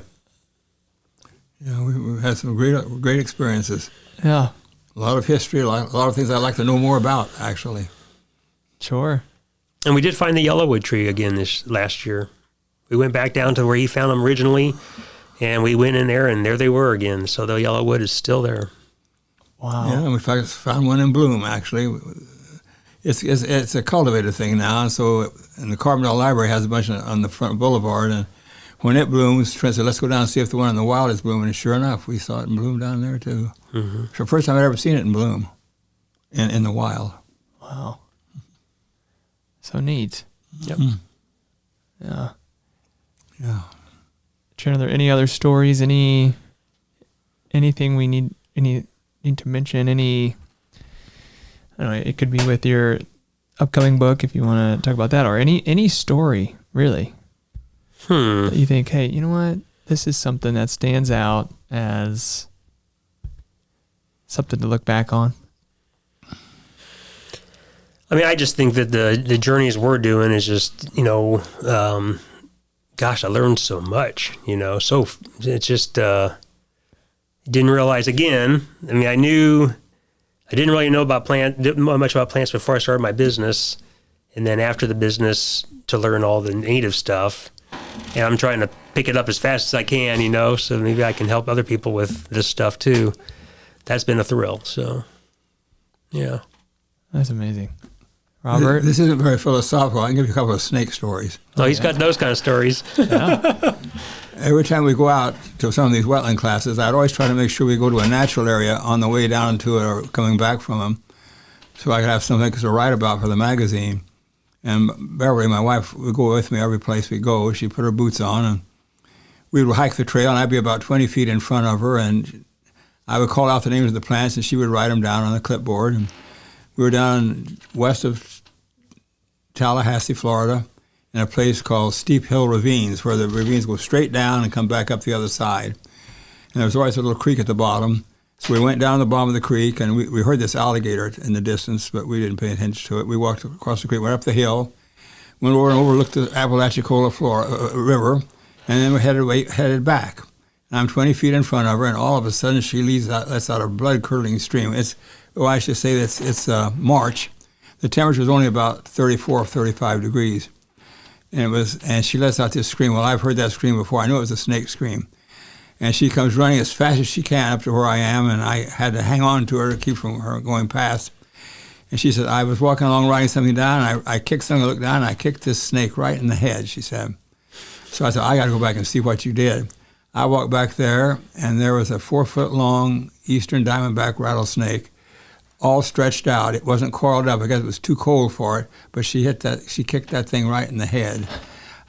Yeah, we've had some great experiences. Yeah. A lot of history, a lot of things I'd like to know more about, actually. Sure. And we did find the yellowwood tree again this last year. We went back down to where he found them originally, and we went in there, and there they were again. So the yellowwood is still there. Wow. Yeah, and we found one in bloom, actually. It's a cultivated thing now, and the Carbondale Library has a bunch on the front boulevard, and when it blooms, Trent said, "Let's go down and see if the one in the wild is blooming." And sure enough, we saw it in bloom down there, too. Mm-hmm. It's the first time I'd ever seen it in bloom, in the wild. Wow. So neat. Yep. Yeah. Yeah. Trent, are there any other stories, anything we need to mention, I don't know, it could be with your upcoming book if you want to talk about that, or any story, really, that you think, hey, you know what? This is something that stands out as something to look back on. I mean, I just think that the journeys we're doing is just, gosh, I learned so much, so it's just, didn't realize again. I mean, I didn't really know much about plants before I started my business. And then after the business to learn all the native stuff. And I'm trying to pick it up as fast as I can, so maybe I can help other people with this stuff too. That's been a thrill. So, yeah. That's amazing. Robert? This isn't very philosophical. I can give you a couple of snake stories. Oh, he's got those kind of stories. Yeah. Every time we go out to some of these wetland classes, I'd always try to make sure we go to a natural area on the way down to it or coming back from them, so I could have something to write about for the magazine. And Beverly, my wife, would go with me every place we go. She'd put her boots on, and we would hike the trail, and I'd be about 20 feet in front of her, and I would call out the names of the plants, and she would write them down on the clipboard. And we were down west of Tallahassee, Florida, in a place called Steep Hill Ravines, where the ravines go straight down and come back up the other side. And there was always a little creek at the bottom. So we went down the bottom of the creek, and we heard this alligator in the distance, but we didn't pay attention to it. We walked across the creek, went up the hill, went over and overlooked the Apalachicola River, and then we headed back. And I'm 20 feet in front of her, and all of a sudden she lets out a blood-curdling stream. I should say that it's March. The temperature was only about 34 or 35 degrees. And she lets out this scream. Well, I've heard that scream before. I know it was a snake scream. And she comes running as fast as she can up to where I am, and I had to hang on to her to keep from her going past. And she said, I was walking along writing something down, and I kicked something, I looked down, and I kicked this snake right in the head, she said. So I said, I got to go back and see what you did. I walked back there, and there was a 4-foot-long eastern diamondback rattlesnake, all stretched out. It wasn't coiled up because it was too cold for it, but she kicked that thing right in the head.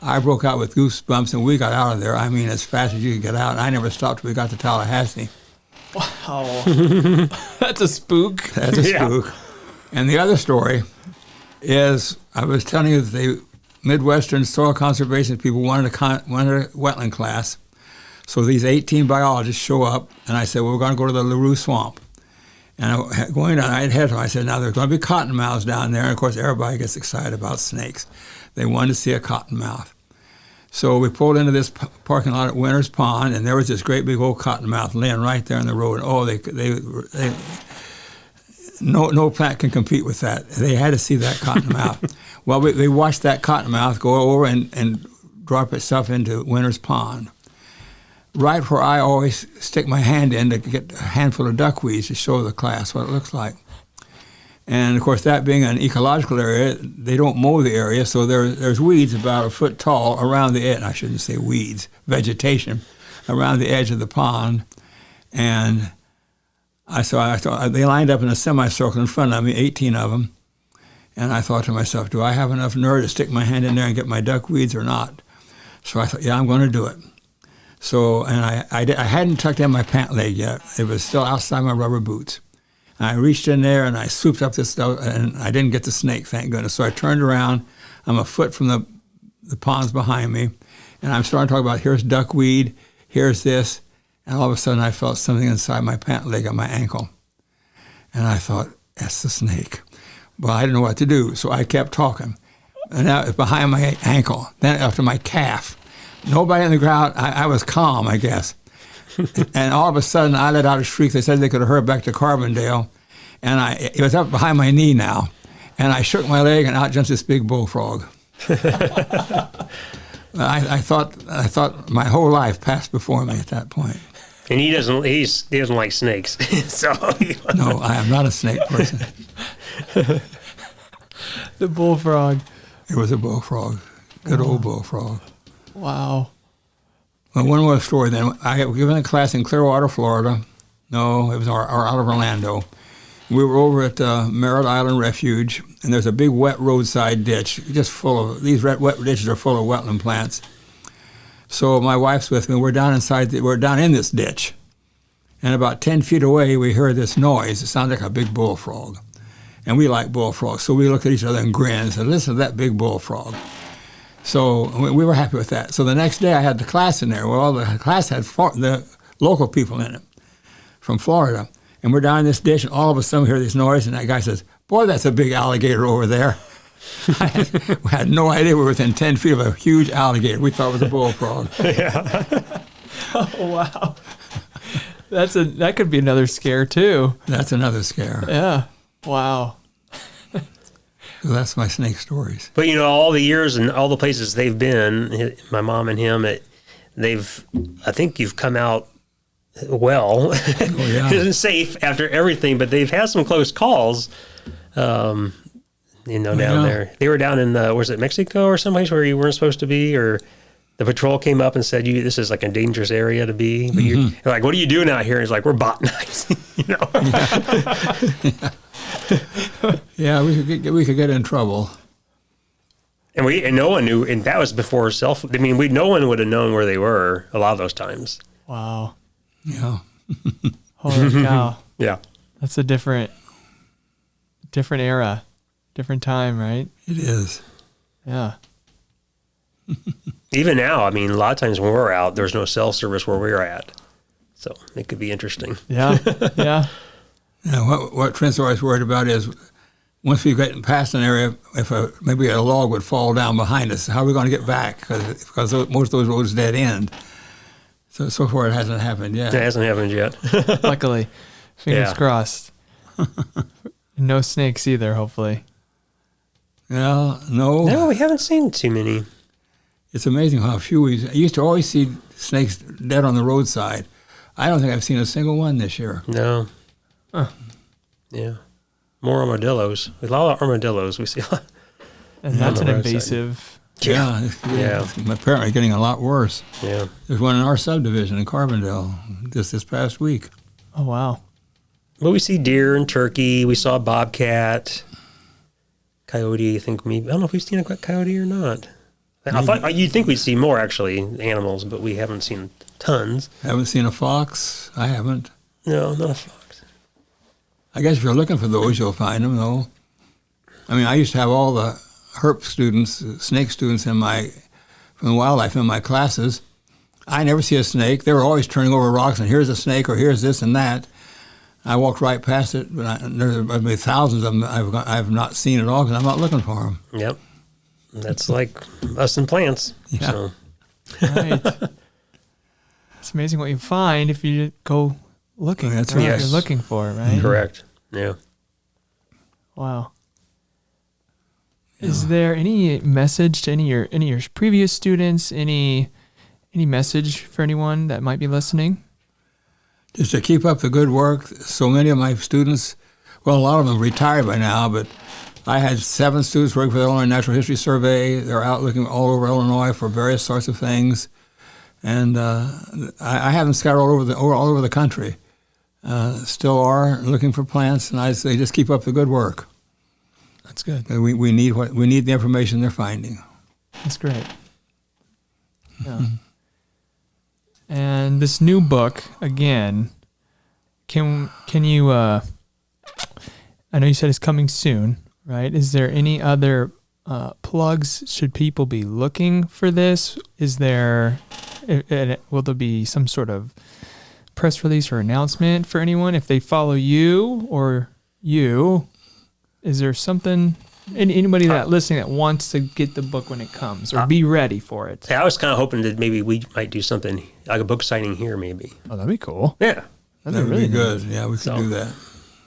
I broke out with goosebumps, and we got out of there. I mean, as fast as you could get out. And I never stopped till we got to Tallahassee. Wow. That's a spook. That's a spook. And the other story is, I was telling you that the Midwestern soil conservation people wanted a wetland class. So these 18 biologists show up, and I said, well, we're going to go to the LaRue Swamp. And going down, I had I said, now there's going to be cottonmouths down there. And, of course, everybody gets excited about snakes. They wanted to see a cottonmouth. So we pulled into this parking lot at Winter's Pond, and there was this great big old cottonmouth laying right there in the road. Oh, no plant can compete with that. They had to see that cottonmouth. Well, they watched that cottonmouth go over and drop itself into Winter's Pond, right where I always stick my hand in to get a handful of duckweeds to show the class what it looks like. And, of course, that being an ecological area, they don't mow the area, so there's weeds about a foot tall around the edge. I shouldn't say weeds, vegetation, around the edge of the pond. And I thought they lined up in a semicircle in front of me, 18 of them. And I thought to myself, do I have enough nerve to stick my hand in there and get my duckweeds or not? So I thought, yeah, I'm going to do it. So, and I hadn't tucked in my pant leg yet. It was still outside my rubber boots. And I reached in there and I swooped up this stuff, and I didn't get the snake, thank goodness. So I turned around. I'm a foot from the ponds behind me, and I'm starting to talk about here's duckweed, here's this, and all of a sudden I felt something inside my pant leg on my ankle. And I thought, that's the snake. Well, I didn't know what to do, so I kept talking. And now it's behind my ankle, then after my calf. Nobody in the crowd. I was calm, I guess. And all of a sudden, I let out a shriek. They said they could have heard back to Carbondale. And it was up behind my knee now. And I shook my leg, and out jumps this big bullfrog. I thought my whole life passed before me at that point. And he doesn't like snakes. So No, I am not a snake person. The bullfrog. It was a bullfrog. Good old bullfrog. Wow. Well, one more story then. I had given a class in Clearwater, Florida. No, it was out of Orlando. We were over at Merritt Island Refuge, and there's a big wet roadside ditch, just full of, these wet ditches are full of wetland plants. So my wife's with me. We're down in this ditch. And about 10 feet away, we heard this noise. It sounded like a big bullfrog. And we like bullfrogs. So we looked at each other and grinned and said, listen to that big bullfrog. So we were happy with that. So the next day I had the class in there. Well, the class had the local people in it from Florida. And we're down in this ditch, and all of a sudden we hear this noise, and that guy says, boy, that's a big alligator over there. We had no idea we were within 10 feet of a huge alligator. We thought it was a bullfrog. Yeah. Oh, wow. That could be another scare, too. That's another scare. Yeah. Wow. So that's my snake stories. But, all the years and all the places they've been, my mom and him, I think you've come out well. Oh, yeah. It isn't safe after everything, but they've had some close calls, down there. They were down in, was it Mexico or someplace where you weren't supposed to be, or the patrol came up and said, this is like a dangerous area to be. But you're like, what are you doing out here? And he's like, we're botanizing, Yeah, we could get in trouble. And no one knew, and that was before no one would have known where they were a lot of those times. Wow. Yeah. Holy cow. Yeah. That's a different era, different time, right? It is. Yeah. Even now, a lot of times when we're out, there's no cell service where we're at. So it could be interesting. Yeah. Yeah. What Trent's always worried about is once we get past an area, if maybe a log would fall down behind us, how are we going to get back? Because most of those roads dead end. So far it hasn't happened yet. It hasn't happened yet. Luckily. Fingers crossed. No snakes either, hopefully. Yeah, no. No, we haven't seen too many. It's amazing how few I used to always see snakes dead on the roadside. I don't think I've seen a single one this year. No. Huh. Yeah. More armadillos. With a lot of armadillos, we see a lot. And that's an invasive. Yeah. Apparently getting a lot worse. Yeah. There's one in our subdivision in Carbondale just this past week. Oh, wow. Well, we see deer and turkey. We saw bobcat, coyote. I think maybe. I don't know if we've seen a coyote or not. I thought you'd think we'd see more, actually, animals, but we haven't seen tons. Haven't seen a fox? I haven't. No, not a fox. I guess if you're looking for those, you'll find them, though. I used to have all the herp students, snake students from wildlife in my classes. I never see a snake. They were always turning over rocks, and here's a snake, or here's this and that. I walked right past it, but there's thousands of them I've not seen at all because I'm not looking for them. Yep. That's like us and plants. Yeah. So. Right. It's amazing what you find if you go looking. That's right. right. What you're looking for, right? Correct. Yeah. Wow. Is there any message to any of your previous students? Any message for anyone that might be listening? Just to keep up the good work. So many of my students, well, a lot of them retired by now, but I had 7 students working for the Illinois Natural History Survey. They're out looking all over Illinois for various sorts of things, and I have them scattered all over the country. Still are looking for plants, and I say just keep up the good work. That's good. We need the information they're finding. That's great. Yeah. And this new book, again, can you, I know you said it's coming soon, right? Is there any other plugs? Should people be looking for this? Will there be some sort of press release or announcement for anyone if they follow you or you? Is there something, anybody that listening that wants to get the book when it comes or be ready for it? I was kind of hoping that maybe we might do something like a book signing here, maybe. Oh, that'd be cool. Yeah. That'd be really good. Yeah, we could do that.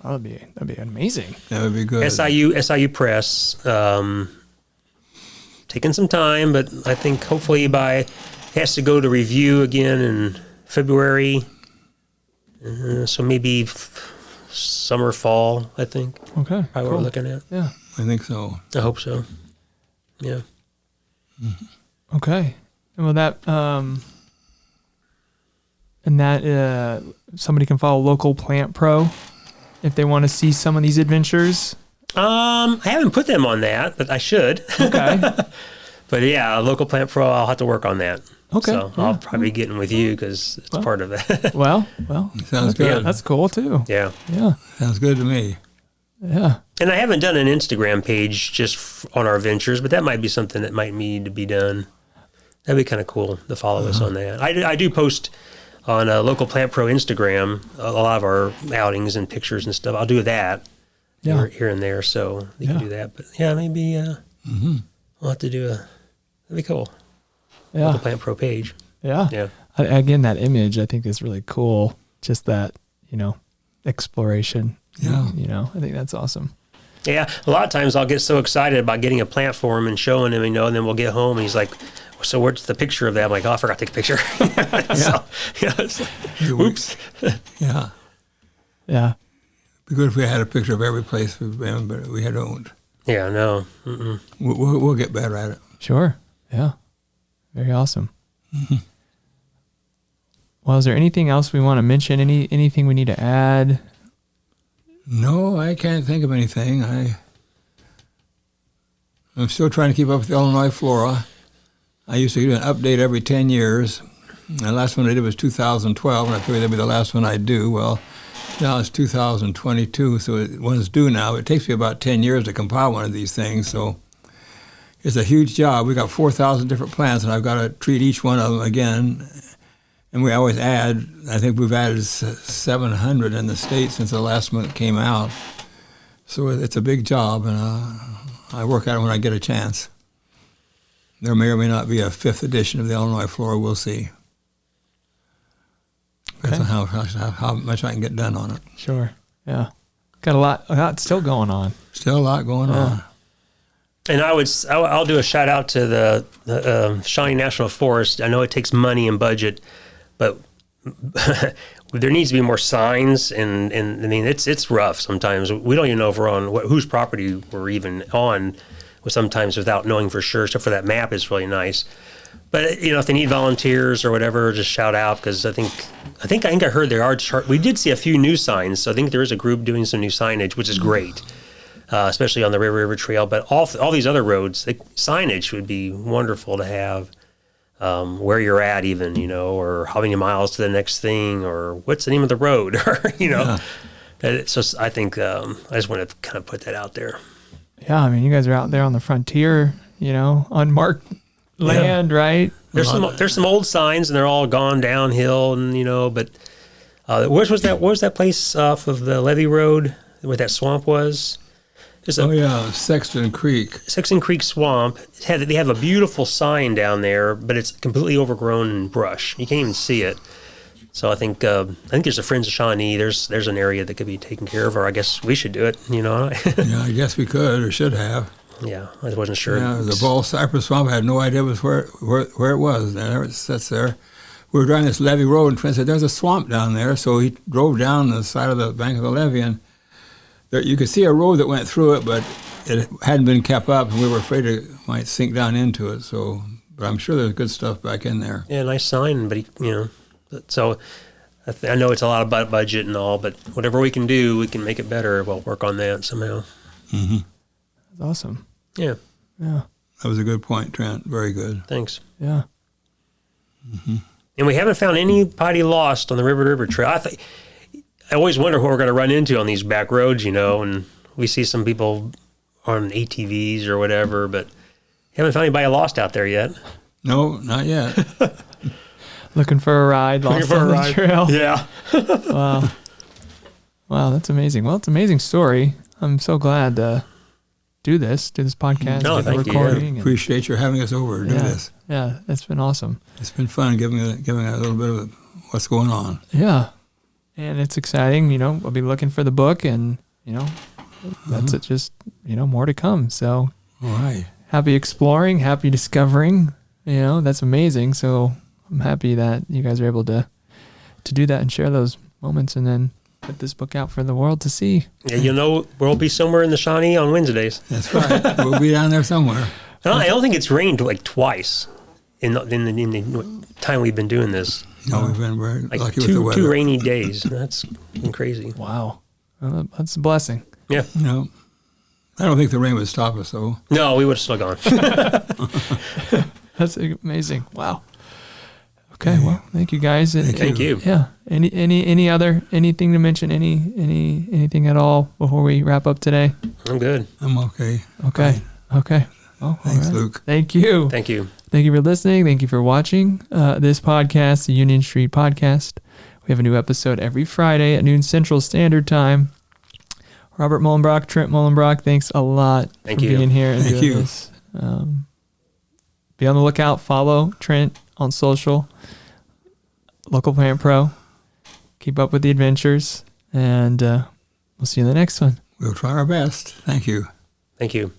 Oh, that'd be amazing. That would be good. SIU Press, taking some time, but I think hopefully it has to go to review again in February. So maybe summer, fall, I think. Okay. Probably what we're looking at. Yeah. I think so. I hope so. Yeah. Mm-hmm. Okay. And will that, somebody can follow Local Plant Pro if they want to see some of these adventures? I haven't put them on that, but I should. Okay. But yeah, Local Plant Pro, I'll have to work on that. Okay. So I'll probably be getting with you because it's part of it. Well. Sounds good. Yeah, that's cool too. Yeah. Yeah. Sounds good to me. Yeah. And I haven't done an Instagram page just on our ventures, but that might be something that might need to be done. That'd be kind of cool to follow us on that. I do post on Local Plant Pro Instagram a lot of our outings and pictures and stuff. I'll do that here and there, so you can do that. But yeah, maybe we'll have to do that'd be cool. Yeah. Local Plant Pro page. Yeah. Yeah. Again, that image I think is really cool. Just that, exploration. Yeah. I think that's awesome. Yeah. A lot of times I'll get so excited about getting a plant for him and showing him, and then we'll get home and he's like, so where's the picture of that? I'm like, oh, I forgot to take a picture. So, it's like, oops. Yeah. Yeah. It'd be good if we had a picture of every place we've been, but we don't. Yeah, no. Mm-mm. We'll get better at it. Sure. Yeah. Very awesome. Mm-hmm. Well, is there anything else we want to mention? Anything we need to add? No, I can't think of anything. I'm still trying to keep up with the Illinois flora. I used to do an update every 10 years. The last one I did was 2012, and I figured that'd be the last one I'd do. Well, now it's 2022, so when it's due now, it takes me about 10 years to compile one of these things, so it's a huge job. We got 4,000 different plants, and I've got to treat each one of them again. And we always add, I think we've added 700 in the state since the last one came out. So it's a big job, and I work at it when I get a chance. There may or may not be a 5th edition of the Illinois flora. We'll see. Depends on how much I can get done on it. Sure. Yeah. Got a lot still going on. Still a lot going on. And I'll do a shout out to the Shawnee National Forest. I know it takes money and budget, but there needs to be more signs. And I mean, it's rough sometimes. We don't even know if we're on whose property we're even on. Sometimes without knowing for sure. So for that map, it's really nice. But if they need volunteers or whatever, just shout out, because I think I heard there are. We did see a few new signs, so I think there is a group doing some new signage, which is great, especially on the River Trail. But all these other roads, signage would be wonderful to have. Where you're at, even or how many miles to the next thing, or what's the name of the road, or Yeah. So I think I just want to kind of put that out there. Yeah, I mean, you guys are out there on the frontier, unmarked land, right? There's some old signs, and they're all gone downhill, and but what was that place off of the Levee Road where that swamp was? Sexton Creek. Sexton Creek Swamp. They have a beautiful sign down there, but it's completely overgrown in brush. You can't even see it. So I think there's a Friends of Shawnee. There's an area that could be taken care of, or I guess we should do it. Yeah, I guess we could or should have. Yeah, I wasn't sure. Yeah, the Ball Cypress Swamp. I had no idea where it was. There it sits there. We were driving this levee road, and Trent said, "There's a swamp down there." So he drove down the side of the bank of the levee, and you could see a road that went through it, but it hadn't been kept up, and we were afraid it might sink down into it. So, but I'm sure there's good stuff back in there. Yeah, nice sign, but so I know it's a lot of budget and all, but whatever we can do, we can make it better. We'll work on that somehow. Mm-hmm. That's awesome. Yeah. Yeah. That was a good point, Trent. Very good. Thanks. Yeah. Mm-hmm. And we haven't found anybody lost on the River to River Trail. I always wonder who we're going to run into on these back roads, and we see some people on ATVs or whatever, but haven't found anybody lost out there yet. No, not yet. Looking for a ride, lost on the trail. Yeah. Wow, that's amazing. Well, it's an amazing story. I'm so glad to do this podcast, No, get the thank you. recording. and- Appreciate your having us over to do this. Yeah, it's been awesome. It's been fun giving a little bit of what's going on. Yeah, and it's exciting. I'll be looking for the book, and that's it. Just more to come. So All right. happy exploring, happy discovering. That's amazing. So I'm happy that you guys are able to do that and share those moments, and then put this book out for the world to see. Yeah, we'll be somewhere in the Shawnee on Wednesdays. That's right. We'll be down there somewhere. No, I don't think it's rained like twice in the time we've been doing this. No, we've been very Like lucky with the weather. two rainy days. That's been crazy. Wow, well, that's a blessing. Yeah. No, I don't think the rain would stop us, though. No, we would have still gone. That's amazing. Wow. Okay, well, thank you guys. Thank you. Yeah. Anything to mention? Anything at all before we wrap up today? I'm good. I'm okay. Okay. Okay. Oh, Thanks, all right. Luke. Thank you. Thank you. Thank you for listening. Thank you for watching this podcast, the Union Street Podcast. We have a new episode every Friday at noon Central Standard Time. Robert Mohlenbrock, Trent Mohlenbrock, thanks a lot for being here and doing this. Be on the lookout. Follow Trent on social. Local Plant Pro. Keep up with the adventures. And we'll see you in the next one. We'll try our best. Thank you. Thank you.